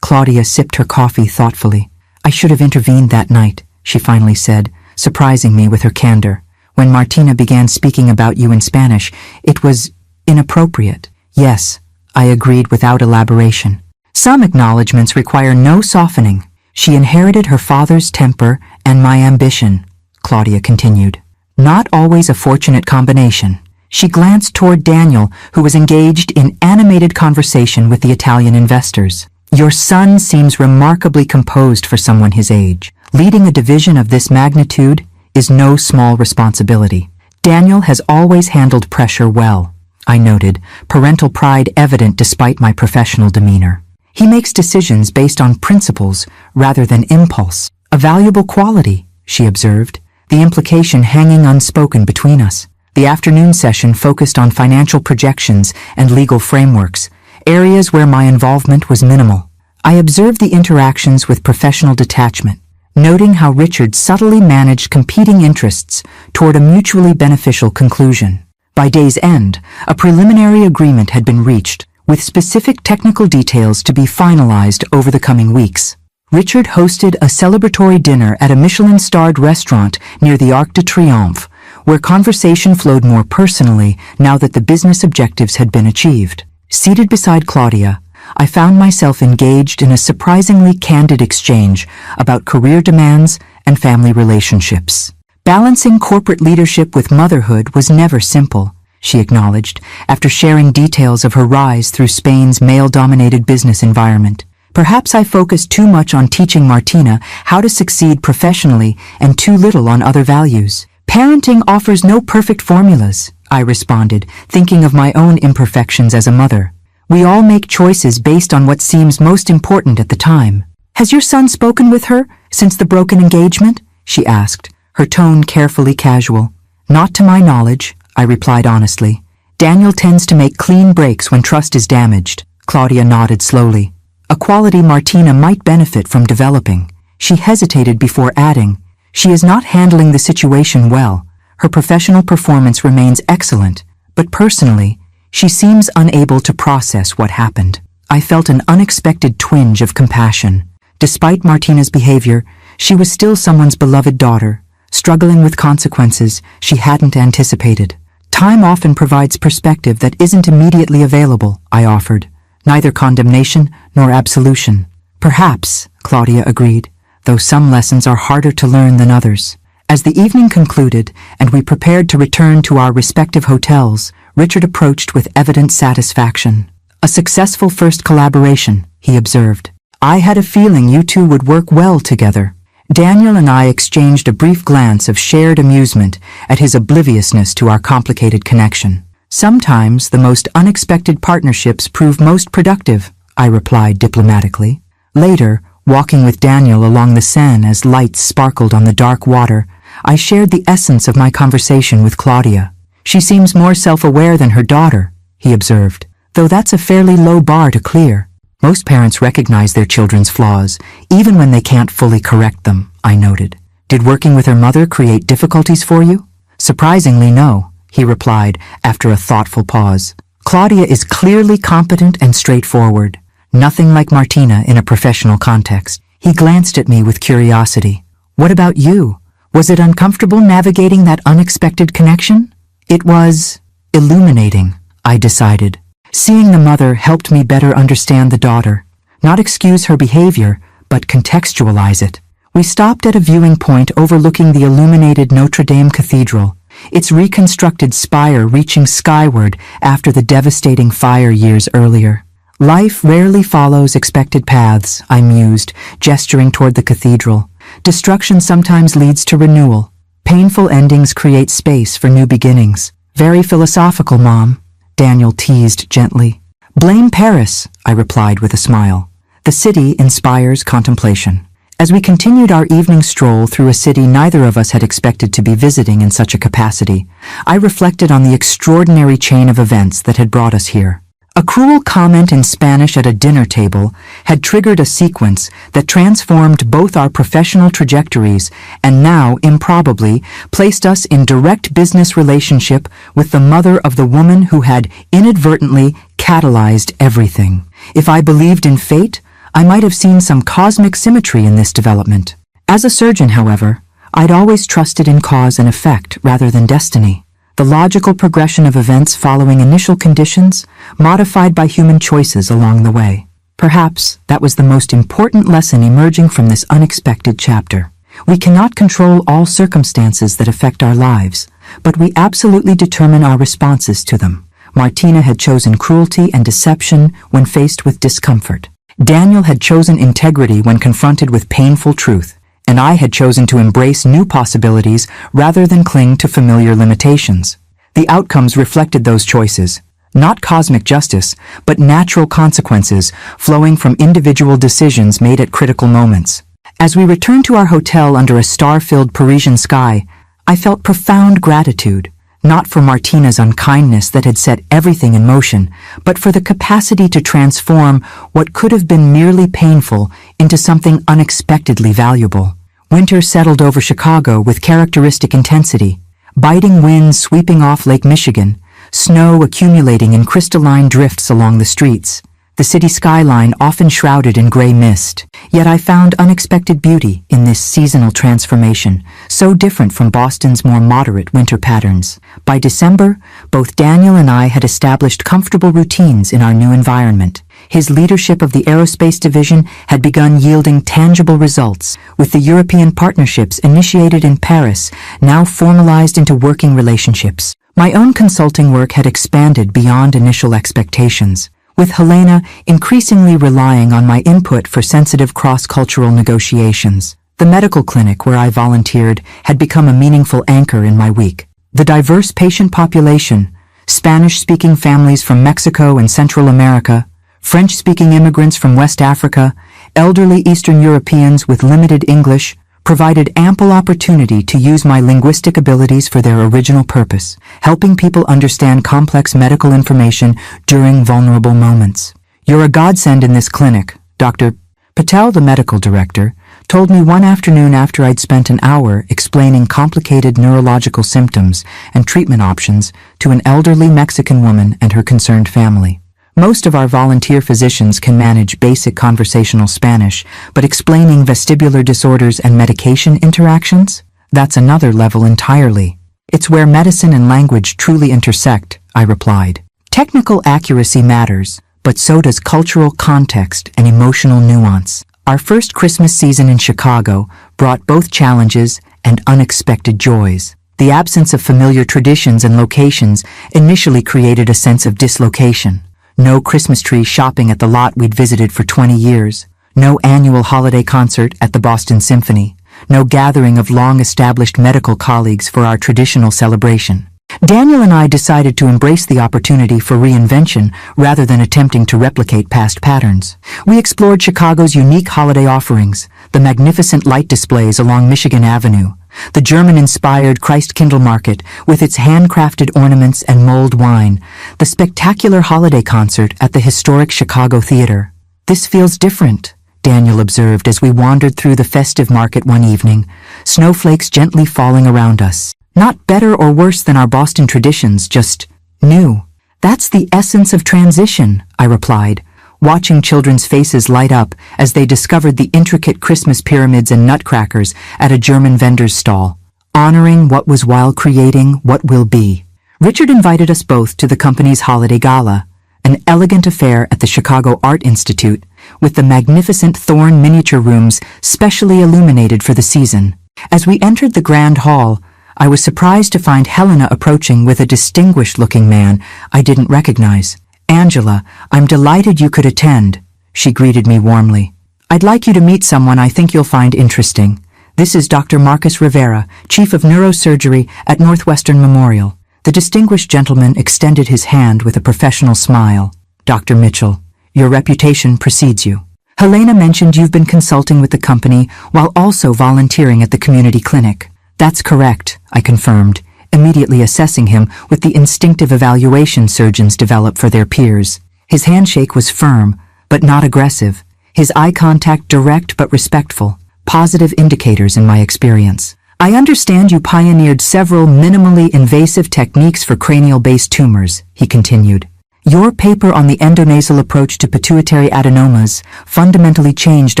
Claudia sipped her coffee thoughtfully. "I should have intervened that night," she finally said, surprising me with her candor. "When Martina began speaking about you in Spanish, it was inappropriate." "Yes," I agreed without elaboration. "Some acknowledgments require no softening. She inherited her father's temper and my ambition," Claudia continued. "Not always a fortunate combination." She glanced toward Daniel, who was engaged in animated conversation with the Italian investors. "Your son seems remarkably composed for someone his age. Leading a division of this magnitude is no small responsibility." "Daniel has always handled pressure well," I noted, parental pride evident despite my professional demeanor. "He makes decisions based on principles rather than impulse. A valuable quality," she observed, the implication hanging unspoken between us. The afternoon session focused on financial projections and legal frameworks, areas where my involvement was minimal. I observed the interactions with professional detachment, noting how Richard subtly managed competing interests toward a mutually beneficial conclusion. By day's end, a preliminary agreement had been reached, with specific technical details to be finalized over the coming weeks. Richard hosted a celebratory dinner at a Michelin-starred restaurant near the Arc de Triomphe, where conversation flowed more personally now that the business objectives had been achieved. Seated beside Claudia, I found myself engaged in a surprisingly candid exchange about career demands and family relationships. "Balancing corporate leadership with motherhood was never simple," she acknowledged, after sharing details of her rise through Spain's male-dominated business environment. "Perhaps I focused too much on teaching Martina how to succeed professionally and too little on other values." "Parenting offers no perfect formulas," I responded, thinking of my own imperfections as a mother. "We all make choices based on what seems most important at the time." "Has your son spoken with her since the broken engagement?" she asked, her tone carefully casual. "Not to my knowledge," I replied honestly. "Daniel tends to make clean breaks when trust is damaged." Claudia nodded slowly. "A quality Martina might benefit from developing." She hesitated before adding, "She is not handling the situation well. Her professional performance remains excellent, but personally, she seems unable to process what happened." I felt an unexpected twinge of compassion. Despite Martina's behavior, she was still someone's beloved daughter, struggling with consequences she hadn't anticipated. "Time often provides perspective that isn't immediately available," I offered. "Neither condemnation nor absolution." "Perhaps," Claudia agreed, "though some lessons are harder to learn than others." As the evening concluded and we prepared to return to our respective hotels, Richard approached with evident satisfaction. "A successful first collaboration," he observed. "I had a feeling you two would work well together." Daniel and I exchanged a brief glance of shared amusement at his obliviousness to our complicated connection. "Sometimes the most unexpected partnerships prove most productive," I replied diplomatically. Later, walking with Daniel along the Seine as lights sparkled on the dark water, I shared the essence of my conversation with Claudia. "She seems more self-aware than her daughter," he observed, "though that's a fairly low bar to clear." "Most parents recognize their children's flaws, even when they can't fully correct them," I noted. "Did working with her mother create difficulties for you?" "Surprisingly, no," he replied after a thoughtful pause. "Claudia is clearly competent and straightforward. Nothing like Martina in a professional context." He glanced at me with curiosity. "What about you? Was it uncomfortable navigating that unexpected connection? It was illuminating, I decided. Seeing the mother helped me better understand the daughter, not excuse her behavior, but contextualize it. We stopped at a viewing point overlooking the illuminated Notre Dame Cathedral, its reconstructed spire reaching skyward after the devastating fire years earlier. Life rarely follows expected paths, I mused, gesturing toward the cathedral. Destruction sometimes leads to renewal. Painful endings create space for new beginnings. Very philosophical, Mom, Daniel teased gently. Blame Paris, I replied with a smile. The city inspires contemplation. As we continued our evening stroll through a city neither of us had expected to be visiting in such a capacity, I reflected on the extraordinary chain of events that had brought us here. A cruel comment in Spanish at a dinner table had triggered a sequence that transformed both our professional trajectories and now, improbably, placed us in direct business relationship with the mother of the woman who had inadvertently catalyzed everything. If I believed in fate, I might have seen some cosmic symmetry in this development. As a surgeon, however, I'd always trusted in cause and effect rather than destiny. The logical progression of events following initial conditions, modified by human choices along the way. Perhaps that was the most important lesson emerging from this unexpected chapter. We cannot control all circumstances that affect our lives, but we absolutely determine our responses to them. Martina had chosen cruelty and deception when faced with discomfort. Daniel had chosen integrity when confronted with painful truth, and I had chosen to embrace new possibilities rather than cling to familiar limitations. The outcomes reflected those choices, not cosmic justice, but natural consequences flowing from individual decisions made at critical moments. As we returned to our hotel under a star-filled Parisian sky, I felt profound gratitude, not for Martina's unkindness that had set everything in motion, but for the capacity to transform what could have been merely painful into something unexpectedly valuable. Winter settled over Chicago with characteristic intensity, biting winds sweeping off Lake Michigan, snow accumulating in crystalline drifts along the streets. The city skyline often shrouded in gray mist, yet I found unexpected beauty in this seasonal transformation, so different from Boston's more moderate winter patterns. By December, both Daniel and I had established comfortable routines in our new environment. His leadership of the aerospace division had begun yielding tangible results, with the European partnerships initiated in Paris now formalized into working relationships. My own consulting work had expanded beyond initial expectations, with Helena increasingly relying on my input for sensitive cross-cultural negotiations. The medical clinic where I volunteered had become a meaningful anchor in my week. The diverse patient population, Spanish-speaking families from Mexico and Central America, French-speaking immigrants from West Africa, elderly Eastern Europeans with limited English, provided ample opportunity to use my linguistic abilities for their original purpose, helping people understand complex medical information during vulnerable moments. "You're a godsend in this clinic," Dr. Patel, the medical director, told me one afternoon after I'd spent an hour explaining complicated neurological symptoms and treatment options to an elderly Mexican woman and her concerned family. Most of our volunteer physicians can manage basic conversational Spanish, but explaining vestibular disorders and medication interactions? That's another level entirely. It's where medicine and language truly intersect, I replied. Technical accuracy matters, but so does cultural context and emotional nuance. Our first Christmas season in Chicago brought both challenges and unexpected joys. The absence of familiar traditions and locations initially created a sense of dislocation. No Christmas tree shopping at the lot we'd visited for 20 years. No annual holiday concert at the Boston Symphony. No gathering of long-established medical colleagues for our traditional celebration. Daniel and I decided to embrace the opportunity for reinvention rather than attempting to replicate past patterns. We explored Chicago's unique holiday offerings, the magnificent light displays along Michigan Avenue, the German-inspired Christkindl Market with its handcrafted ornaments and mulled wine, the spectacular holiday concert at the historic Chicago Theater. "This feels different," Daniel observed as we wandered through the festive market one evening, snowflakes gently falling around us. "Not better or worse than our Boston traditions, just new." "That's the essence of transition," I replied, watching children's faces light up as they discovered the intricate Christmas pyramids and nutcrackers at a German vendor's stall. honoring what was while creating what will be. Richard invited us both to the company's holiday gala, an elegant affair at the Chicago Art Institute, with the magnificent Thorn miniature rooms specially illuminated for the season. As we entered the grand hall, I was surprised to find Helena approaching with a distinguished-looking man I didn't recognize. "Angela, I'm delighted you could attend," she greeted me warmly. "I'd like you to meet someone I think you'll find interesting. This is Dr. Marcus Rivera, Chief of Neurosurgery at Northwestern Memorial." The distinguished gentleman extended his hand with a professional smile. "Dr. Mitchell, your reputation precedes you. Helena mentioned you've been consulting with the company while also volunteering at the community clinic." "That's correct," I confirmed, immediately assessing him with the instinctive evaluation surgeons develop for their peers. His handshake was firm, but not aggressive. His eye contact direct but respectful. Positive indicators in my experience. "I understand you pioneered several minimally invasive techniques for cranial-based tumors," he continued. "Your paper on the endonasal approach to pituitary adenomas fundamentally changed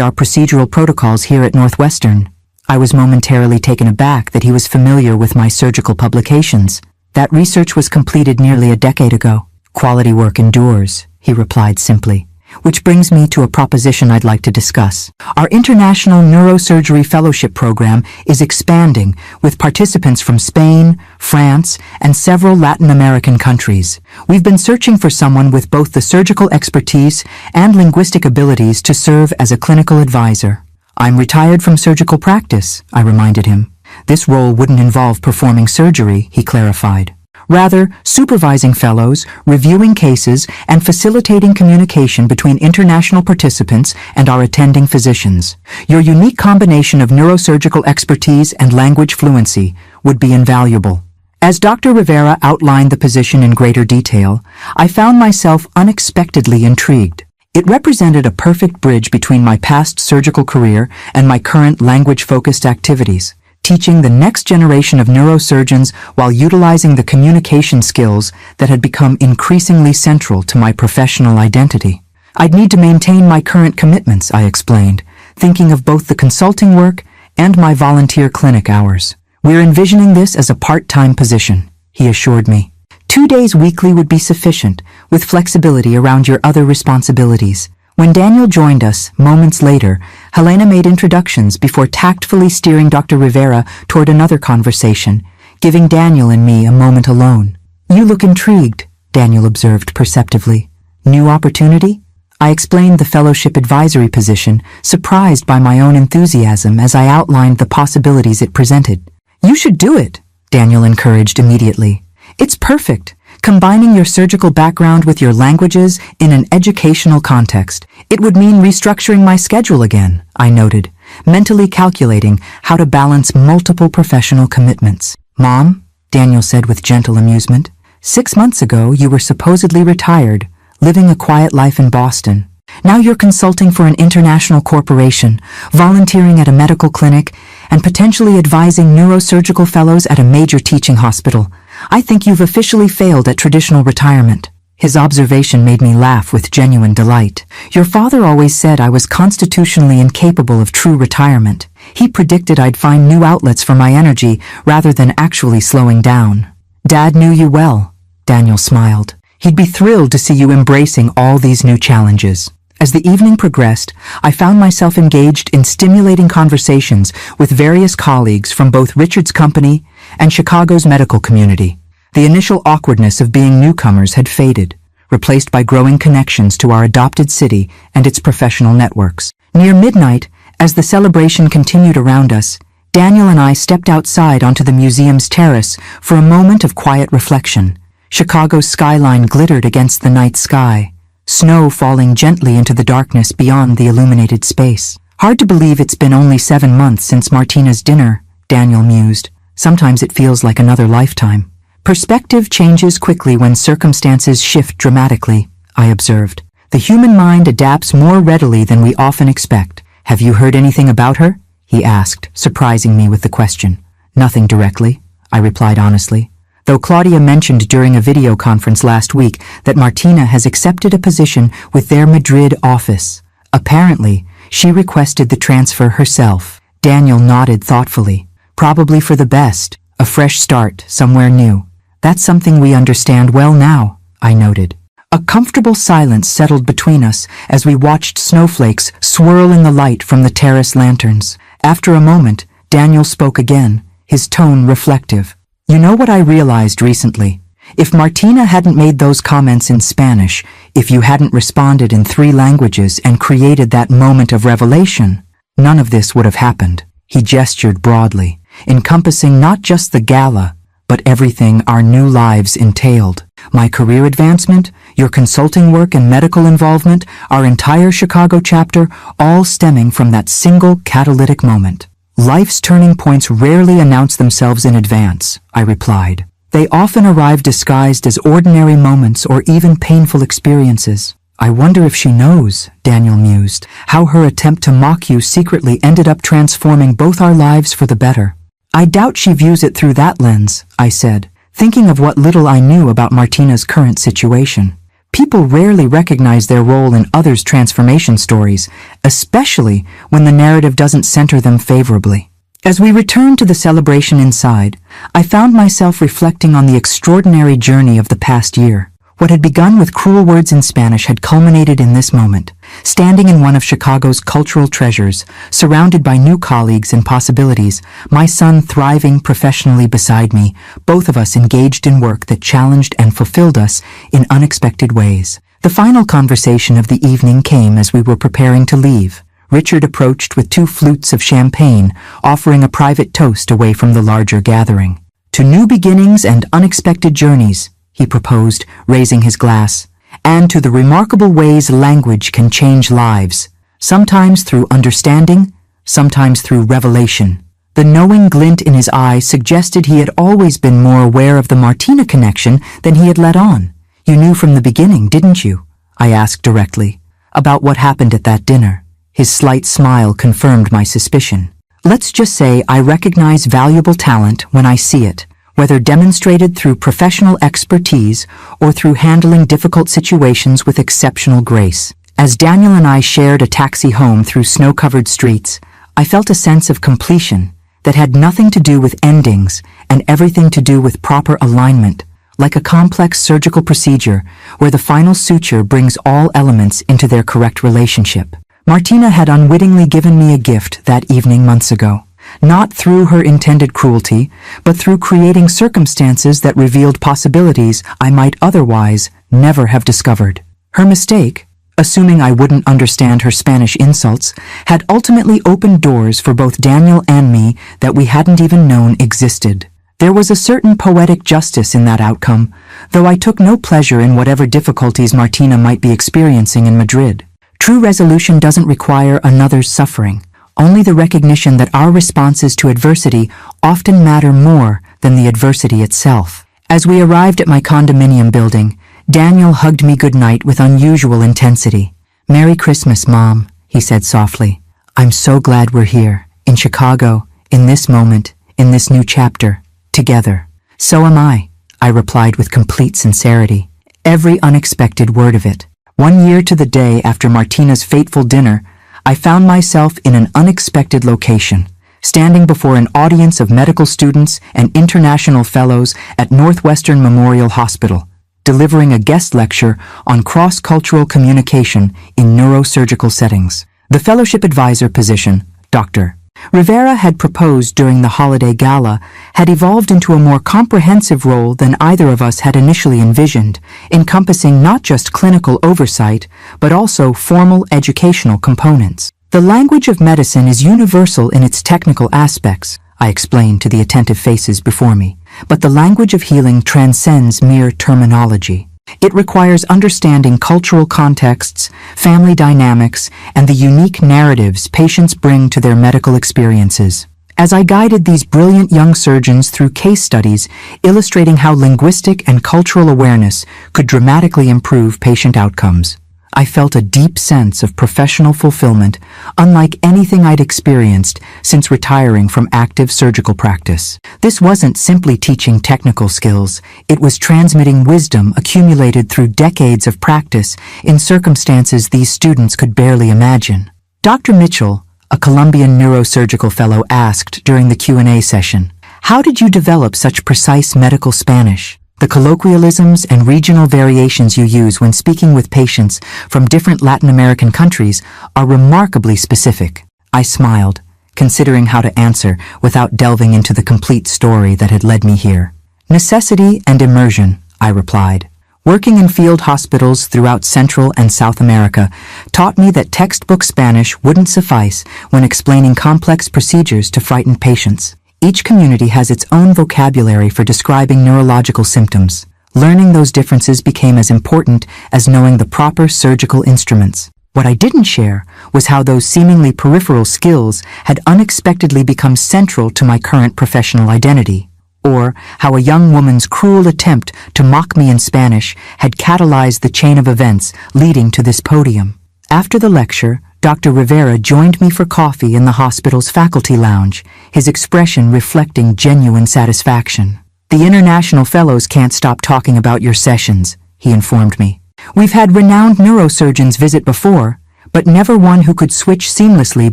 our procedural protocols here at Northwestern." I was momentarily taken aback that he was familiar with my surgical publications. "That research was completed nearly a decade ago. Quality work endures," he replied simply. "Which brings me to a proposition I'd like to discuss. Our International Neurosurgery Fellowship Program is expanding with participants from Spain, France, and several Latin American countries. We've been searching for someone with both the surgical expertise and linguistic abilities to serve as a clinical advisor." "I'm retired from surgical practice," I reminded him. "This role wouldn't involve performing surgery," he clarified. "Rather, supervising fellows, reviewing cases, and facilitating communication between international participants and our attending physicians. Your unique combination of neurosurgical expertise and language fluency would be invaluable." As Dr. Rivera outlined the position in greater detail, I found myself unexpectedly intrigued. It represented a perfect bridge between my past surgical career and my current language-focused activities, teaching the next generation of neurosurgeons while utilizing the communication skills that had become increasingly central to my professional identity. "I'd need to maintain my current commitments," I explained, thinking of both the consulting work and my volunteer clinic hours. "We're envisioning this as a part-time position," he assured me. 2 days weekly would be sufficient, with flexibility around your other responsibilities. When Daniel joined us, moments later, Helena made introductions before tactfully steering Dr. Rivera toward another conversation, giving Daniel and me a moment alone. "You look intrigued," Daniel observed perceptively. "New opportunity?" I explained the fellowship advisory position, surprised by my own enthusiasm as I outlined the possibilities it presented. "You should do it," Daniel encouraged immediately. "It's perfect, combining your surgical background with your languages in an educational context. It would mean restructuring my schedule again," I noted, mentally calculating how to balance multiple professional commitments. "Mom," Daniel said with gentle amusement, "6 months ago you were supposedly retired, living a quiet life in Boston. Now you're consulting for an international corporation, volunteering at a medical clinic, and potentially advising neurosurgical fellows at a major teaching hospital. I think you've officially failed at traditional retirement." His observation made me laugh with genuine delight. "Your father always said I was constitutionally incapable of true retirement. He predicted I'd find new outlets for my energy rather than actually slowing down." "Dad knew you well," Daniel smiled. "He'd be thrilled to see you embracing all these new challenges." As the evening progressed, I found myself engaged in stimulating conversations with various colleagues from both Richard's company and Chicago's medical community. The initial awkwardness of being newcomers had faded, replaced by growing connections to our adopted city and its professional networks. Near midnight, as the celebration continued around us, Daniel and I stepped outside onto the museum's terrace for a moment of quiet reflection. Chicago's skyline glittered against the night sky, snow falling gently into the darkness beyond the illuminated space. "Hard to believe it's been only 7 months since Martina's dinner," Daniel mused. "Sometimes it feels like another lifetime." "Perspective changes quickly when circumstances shift dramatically," I observed. "The human mind adapts more readily than we often expect." "Have you heard anything about her?" he asked, surprising me with the question. "Nothing directly," I replied honestly. Though Claudia mentioned during a video conference last week that Martina has accepted a position with their Madrid office. Apparently, she requested the transfer herself. Daniel nodded thoughtfully. Probably for the best, a fresh start, somewhere new. That's something we understand well now, I noted. A comfortable silence settled between us as we watched snowflakes swirl in the light from the terrace lanterns. After a moment, Daniel spoke again, his tone reflective. You know what I realized recently? If Martina hadn't made those comments in Spanish, if you hadn't responded in 3 languages and created that moment of revelation, none of this would have happened. He gestured broadly, encompassing not just the gala, but everything our new lives entailed. My career advancement, your consulting work and medical involvement, our entire Chicago chapter, all stemming from that single catalytic moment. Life's turning points rarely announce themselves in advance, I replied. They often arrive disguised as ordinary moments or even painful experiences. I wonder if she knows, Daniel mused, how her attempt to mock you secretly ended up transforming both our lives for the better. I doubt she views it through that lens, I said, thinking of what little I knew about Martina's current situation. People rarely recognize their role in others' transformation stories, especially when the narrative doesn't center them favorably. As we returned to the celebration inside, I found myself reflecting on the extraordinary journey of the past year. What had begun with cruel words in Spanish had culminated in this moment, standing in one of Chicago's cultural treasures, surrounded by new colleagues and possibilities, my son thriving professionally beside me, both of us engaged in work that challenged and fulfilled us in unexpected ways. The final conversation of the evening came as we were preparing to leave. Richard approached with 2 flutes of champagne, offering a private toast away from the larger gathering. To new beginnings and unexpected journeys, he proposed, raising his glass, and to the remarkable ways language can change lives, sometimes through understanding, sometimes through revelation. The knowing glint in his eye suggested he had always been more aware of the Martina connection than he had let on. You knew from the beginning, didn't you? I asked directly, about what happened at that dinner. His slight smile confirmed my suspicion. Let's just say I recognize valuable talent when I see it, whether demonstrated through professional expertise or through handling difficult situations with exceptional grace. As Daniel and I shared a taxi home through snow-covered streets, I felt a sense of completion that had nothing to do with endings and everything to do with proper alignment, like a complex surgical procedure where the final suture brings all elements into their correct relationship. Martina had unwittingly given me a gift that evening months ago. Not through her intended cruelty, but through creating circumstances that revealed possibilities I might otherwise never have discovered. Her mistake, assuming I wouldn't understand her Spanish insults, had ultimately opened doors for both Daniel and me that we hadn't even known existed. There was a certain poetic justice in that outcome, though I took no pleasure in whatever difficulties Martina might be experiencing in Madrid. True resolution doesn't require another's suffering. Only the recognition that our responses to adversity often matter more than the adversity itself. As we arrived at my condominium building, Daniel hugged me goodnight with unusual intensity. "Merry Christmas, Mom," he said softly. "I'm so glad we're here, in Chicago, in this moment, in this new chapter, together." "So am I replied with complete sincerity. Every unexpected word of it. 1 year to the day after Martina's fateful dinner, I found myself in an unexpected location, standing before an audience of medical students and international fellows at Northwestern Memorial Hospital, delivering a guest lecture on cross-cultural communication in neurosurgical settings. The fellowship advisor position, Dr. Rivera had proposed during the holiday gala, had evolved into a more comprehensive role than either of us had initially envisioned, encompassing not just clinical oversight, but also formal educational components. The language of medicine is universal in its technical aspects, I explained to the attentive faces before me, but the language of healing transcends mere terminology. It requires understanding cultural contexts, family dynamics, and the unique narratives patients bring to their medical experiences. As I guided these brilliant young surgeons through case studies illustrating how linguistic and cultural awareness could dramatically improve patient outcomes, I felt a deep sense of professional fulfillment, unlike anything I'd experienced since retiring from active surgical practice. This wasn't simply teaching technical skills, it was transmitting wisdom accumulated through decades of practice in circumstances these students could barely imagine. Dr. Mitchell, a Colombian neurosurgical fellow asked during the Q&A session. How did you develop such precise medical Spanish? The colloquialisms and regional variations you use when speaking with patients from different Latin American countries are remarkably specific. I smiled, considering how to answer without delving into the complete story that had led me here. Necessity and immersion, I replied. Working in field hospitals throughout Central and South America taught me that textbook Spanish wouldn't suffice when explaining complex procedures to frightened patients. Each community has its own vocabulary for describing neurological symptoms. Learning those differences became as important as knowing the proper surgical instruments. What I didn't share was how those seemingly peripheral skills had unexpectedly become central to my current professional identity, or how a young woman's cruel attempt to mock me in Spanish had catalyzed the chain of events leading to this podium. After the lecture, Dr. Rivera joined me for coffee in the hospital's faculty lounge, his expression reflecting genuine satisfaction. The international fellows can't stop talking about your sessions, he informed me. We've had renowned neurosurgeons visit before, but never one who could switch seamlessly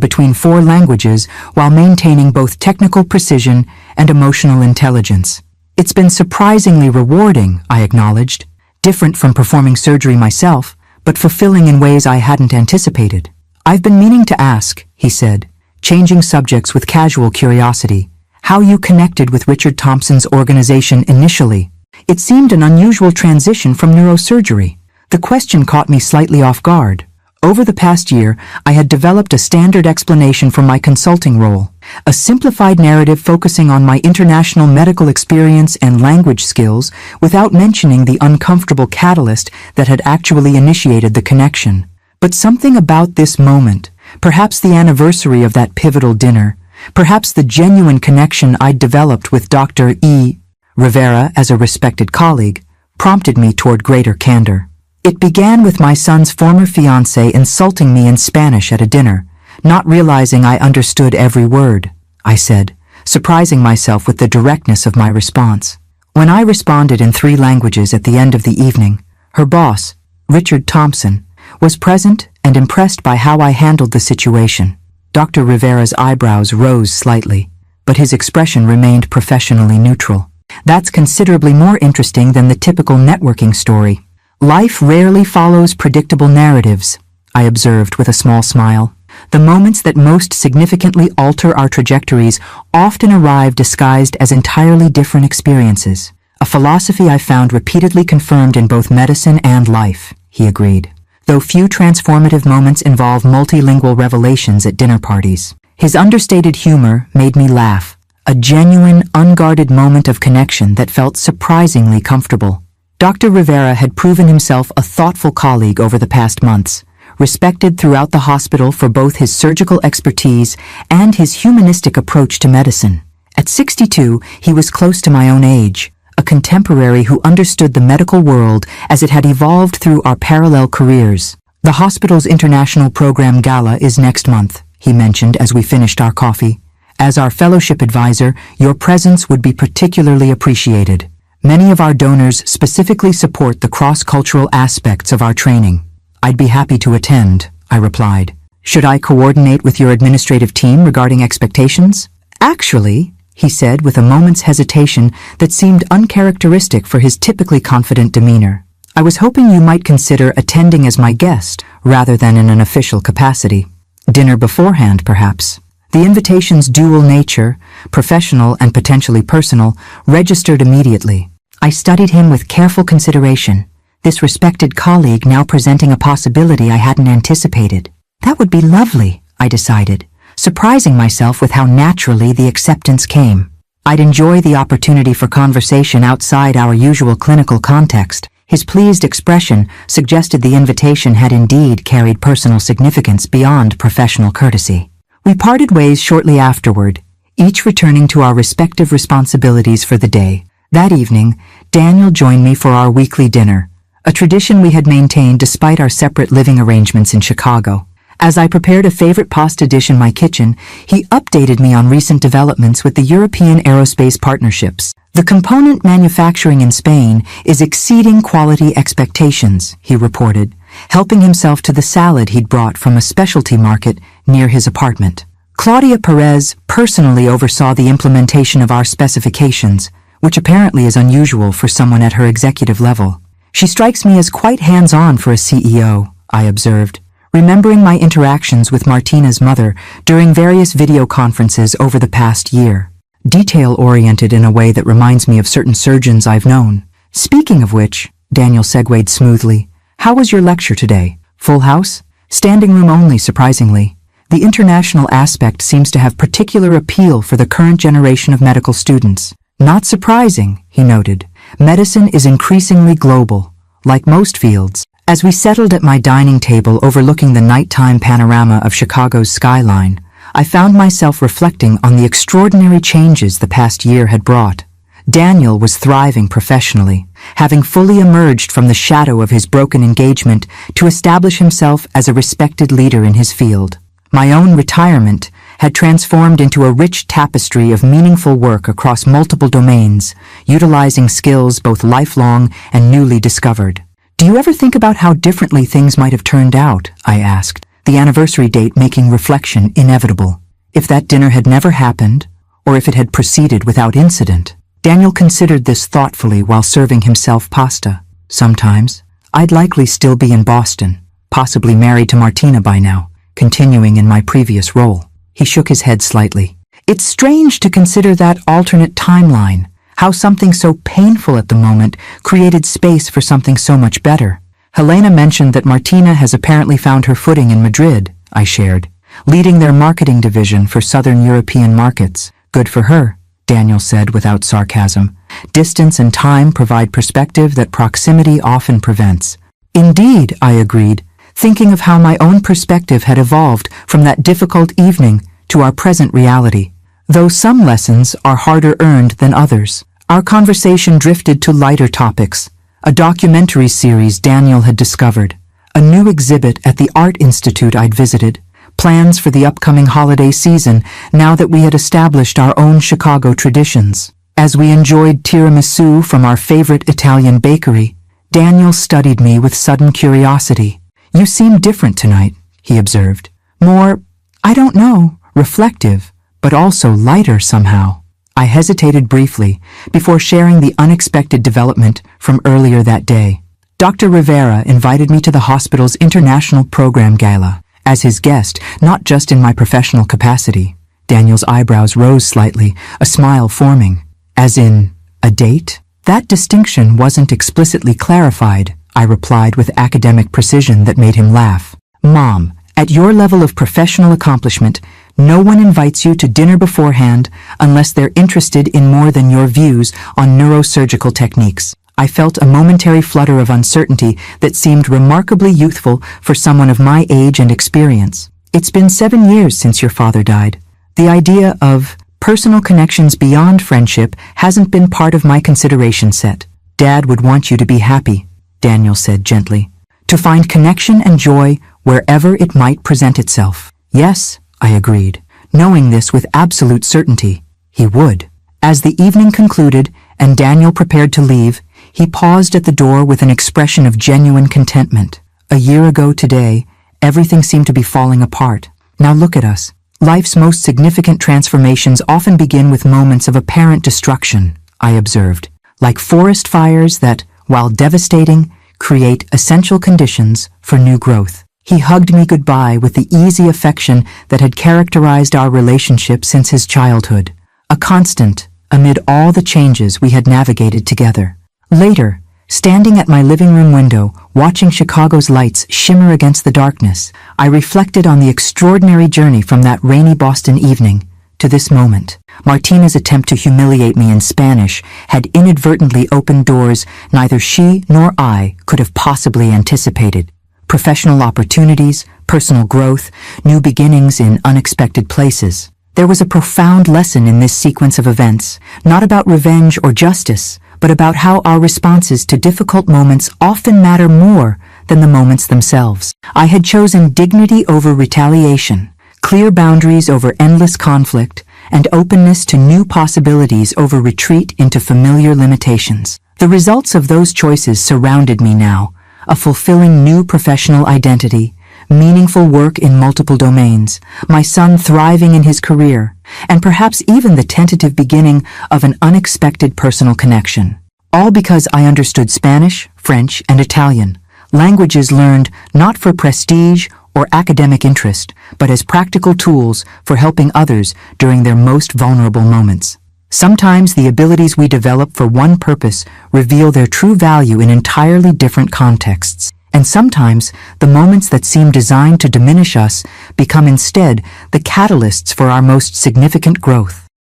between 4 languages while maintaining both technical precision and emotional intelligence. It's been surprisingly rewarding, I acknowledged. Different from performing surgery myself, but fulfilling in ways I hadn't anticipated. I've been meaning to ask, he said, changing subjects with casual curiosity, how you connected with Richard Thompson's organization initially. It seemed an unusual transition from neurosurgery. The question caught me slightly off guard. Over the past year, I had developed a standard explanation for my consulting role, a simplified narrative focusing on my international medical experience and language skills without mentioning the uncomfortable catalyst that had actually initiated the connection. But something about this moment, perhaps the anniversary of that pivotal dinner, perhaps the genuine connection I'd developed with Dr. E. Rivera as a respected colleague, prompted me toward greater candor. It began with my son's former fiancée insulting me in Spanish at a dinner, not realizing I understood every word, I said, surprising myself with the directness of my response. When I responded in 3 languages at the end of the evening, her boss, Richard Thompson, was present and impressed by how I handled the situation. Dr. Rivera's eyebrows rose slightly, but his expression remained professionally neutral. That's considerably more interesting than the typical networking story. Life rarely follows predictable narratives, I observed with a small smile. The moments that most significantly alter our trajectories often arrive disguised as entirely different experiences. A philosophy I found repeatedly confirmed in both medicine and life, he agreed. Though few transformative moments involve multilingual revelations at dinner parties. His understated humor made me laugh, a genuine, unguarded moment of connection that felt surprisingly comfortable. Dr. Rivera had proven himself a thoughtful colleague over the past months, respected throughout the hospital for both his surgical expertise and his humanistic approach to medicine. At 62, he was close to my own age, a contemporary who understood the medical world as it had evolved through our parallel careers. The hospital's international program gala is next month, he mentioned as we finished our coffee. As our fellowship advisor, your presence would be particularly appreciated. Many of our donors specifically support the cross-cultural aspects of our training. I'd be happy to attend, I replied. Should I coordinate with your administrative team regarding expectations? Actually, he said with a moment's hesitation that seemed uncharacteristic for his typically confident demeanor. I was hoping you might consider attending as my guest rather than in an official capacity. Dinner beforehand, perhaps. The invitation's dual nature, professional and potentially personal, registered immediately. I studied him with careful consideration, this respected colleague now presenting a possibility I hadn't anticipated. That would be lovely, I decided, surprising myself with how naturally the acceptance came. I'd enjoy the opportunity for conversation outside our usual clinical context. His pleased expression suggested the invitation had indeed carried personal significance beyond professional courtesy. We parted ways shortly afterward, each returning to our respective responsibilities for the day. That evening, Daniel joined me for our weekly dinner, a tradition we had maintained despite our separate living arrangements in Chicago. As I prepared a favorite pasta dish in my kitchen, he updated me on recent developments with the European aerospace partnerships. The component manufacturing in Spain is exceeding quality expectations, he reported, helping himself to the salad he'd brought from a specialty market near his apartment. Claudia Perez personally oversaw the implementation of our specifications, which apparently is unusual for someone at her executive level. She strikes me as quite hands-on for a CEO, I observed, remembering my interactions with Martina's mother during various video conferences over the past year. Detail-oriented in a way that reminds me of certain surgeons I've known. Speaking of which, Daniel segued smoothly, how was your lecture today? Full house? Standing room only, surprisingly. The international aspect seems to have particular appeal for the current generation of medical students. Not surprising, he noted. Medicine is increasingly global, like most fields. As we settled at my dining table overlooking the nighttime panorama of Chicago's skyline, I found myself reflecting on the extraordinary changes the past year had brought. Daniel was thriving professionally, having fully emerged from the shadow of his broken engagement to establish himself as a respected leader in his field. My own retirement had transformed into a rich tapestry of meaningful work across multiple domains, utilizing skills both lifelong and newly discovered. Do you ever think about how differently things might have turned out? I asked, the anniversary date making reflection inevitable. If that dinner had never happened, or if it had proceeded without incident? Daniel considered this thoughtfully while serving himself pasta. Sometimes, I'd likely still be in Boston, possibly married to Martina by now, continuing in my previous role. He shook his head slightly. It's strange to consider that alternate timeline, how something so painful at the moment created space for something so much better. Helena mentioned that Martina has apparently found her footing in Madrid, I shared, leading their marketing division for Southern European markets. Good for her, Daniel said without sarcasm. Distance and time provide perspective that proximity often prevents. Indeed, I agreed, thinking of how my own perspective had evolved from that difficult evening to our present reality. Though some lessons are harder earned than others, our conversation drifted to lighter topics. A documentary series Daniel had discovered, a new exhibit at the Art Institute I'd visited, plans for the upcoming holiday season now that we had established our own Chicago traditions. As we enjoyed tiramisu from our favorite Italian bakery, Daniel studied me with sudden curiosity. You seem different tonight, he observed. More, I don't know, reflective, but also lighter somehow. I hesitated briefly before sharing the unexpected development from earlier that day. Dr. Rivera invited me to the hospital's International Program Gala as his guest, not just in my professional capacity. Daniel's eyebrows rose slightly, a smile forming. As in, a date? That distinction wasn't explicitly clarified, I replied with academic precision that made him laugh. Mom, at your level of professional accomplishment, no one invites you to dinner beforehand unless they're interested in more than your views on neurosurgical techniques. I felt a momentary flutter of uncertainty that seemed remarkably youthful for someone of my age and experience. It's been 7 years since your father died. The idea of personal connections beyond friendship hasn't been part of my consideration set. Dad would want you to be happy, Daniel said gently, to find connection and joy wherever it might present itself. Yes, I agreed, knowing this with absolute certainty. He would. As the evening concluded and Daniel prepared to leave, he paused at the door with an expression of genuine contentment. A year ago today, everything seemed to be falling apart. Now look at us. Life's most significant transformations often begin with moments of apparent destruction, I observed, like forest fires that, while devastating, create essential conditions for new growth. He hugged me goodbye with the easy affection that had characterized our relationship since his childhood, a constant amid all the changes we had navigated together. Later, standing at my living room window, watching Chicago's lights shimmer against the darkness, I reflected on the extraordinary journey from that rainy Boston evening to this moment. Martina's attempt to humiliate me in Spanish had inadvertently opened doors neither she nor I could have possibly anticipated. Professional opportunities, personal growth, new beginnings in unexpected places. There was a profound lesson in this sequence of events, not about revenge or justice, but about how our responses to difficult moments often matter more than the moments themselves. I had chosen dignity over retaliation, clear boundaries over endless conflict, and openness to new possibilities over retreat into familiar limitations. The results of those choices surrounded me now, a fulfilling new professional identity, meaningful work in multiple domains, my son thriving in his career, and perhaps even the tentative beginning of an unexpected personal connection. All because I understood Spanish, French, and Italian, languages learned not for prestige or academic interest, but as practical tools for helping others during their most vulnerable moments. Sometimes the abilities we develop for one purpose reveal their true value in entirely different contexts. And sometimes the moments that seem designed to diminish us become instead the catalysts for our most significant growth.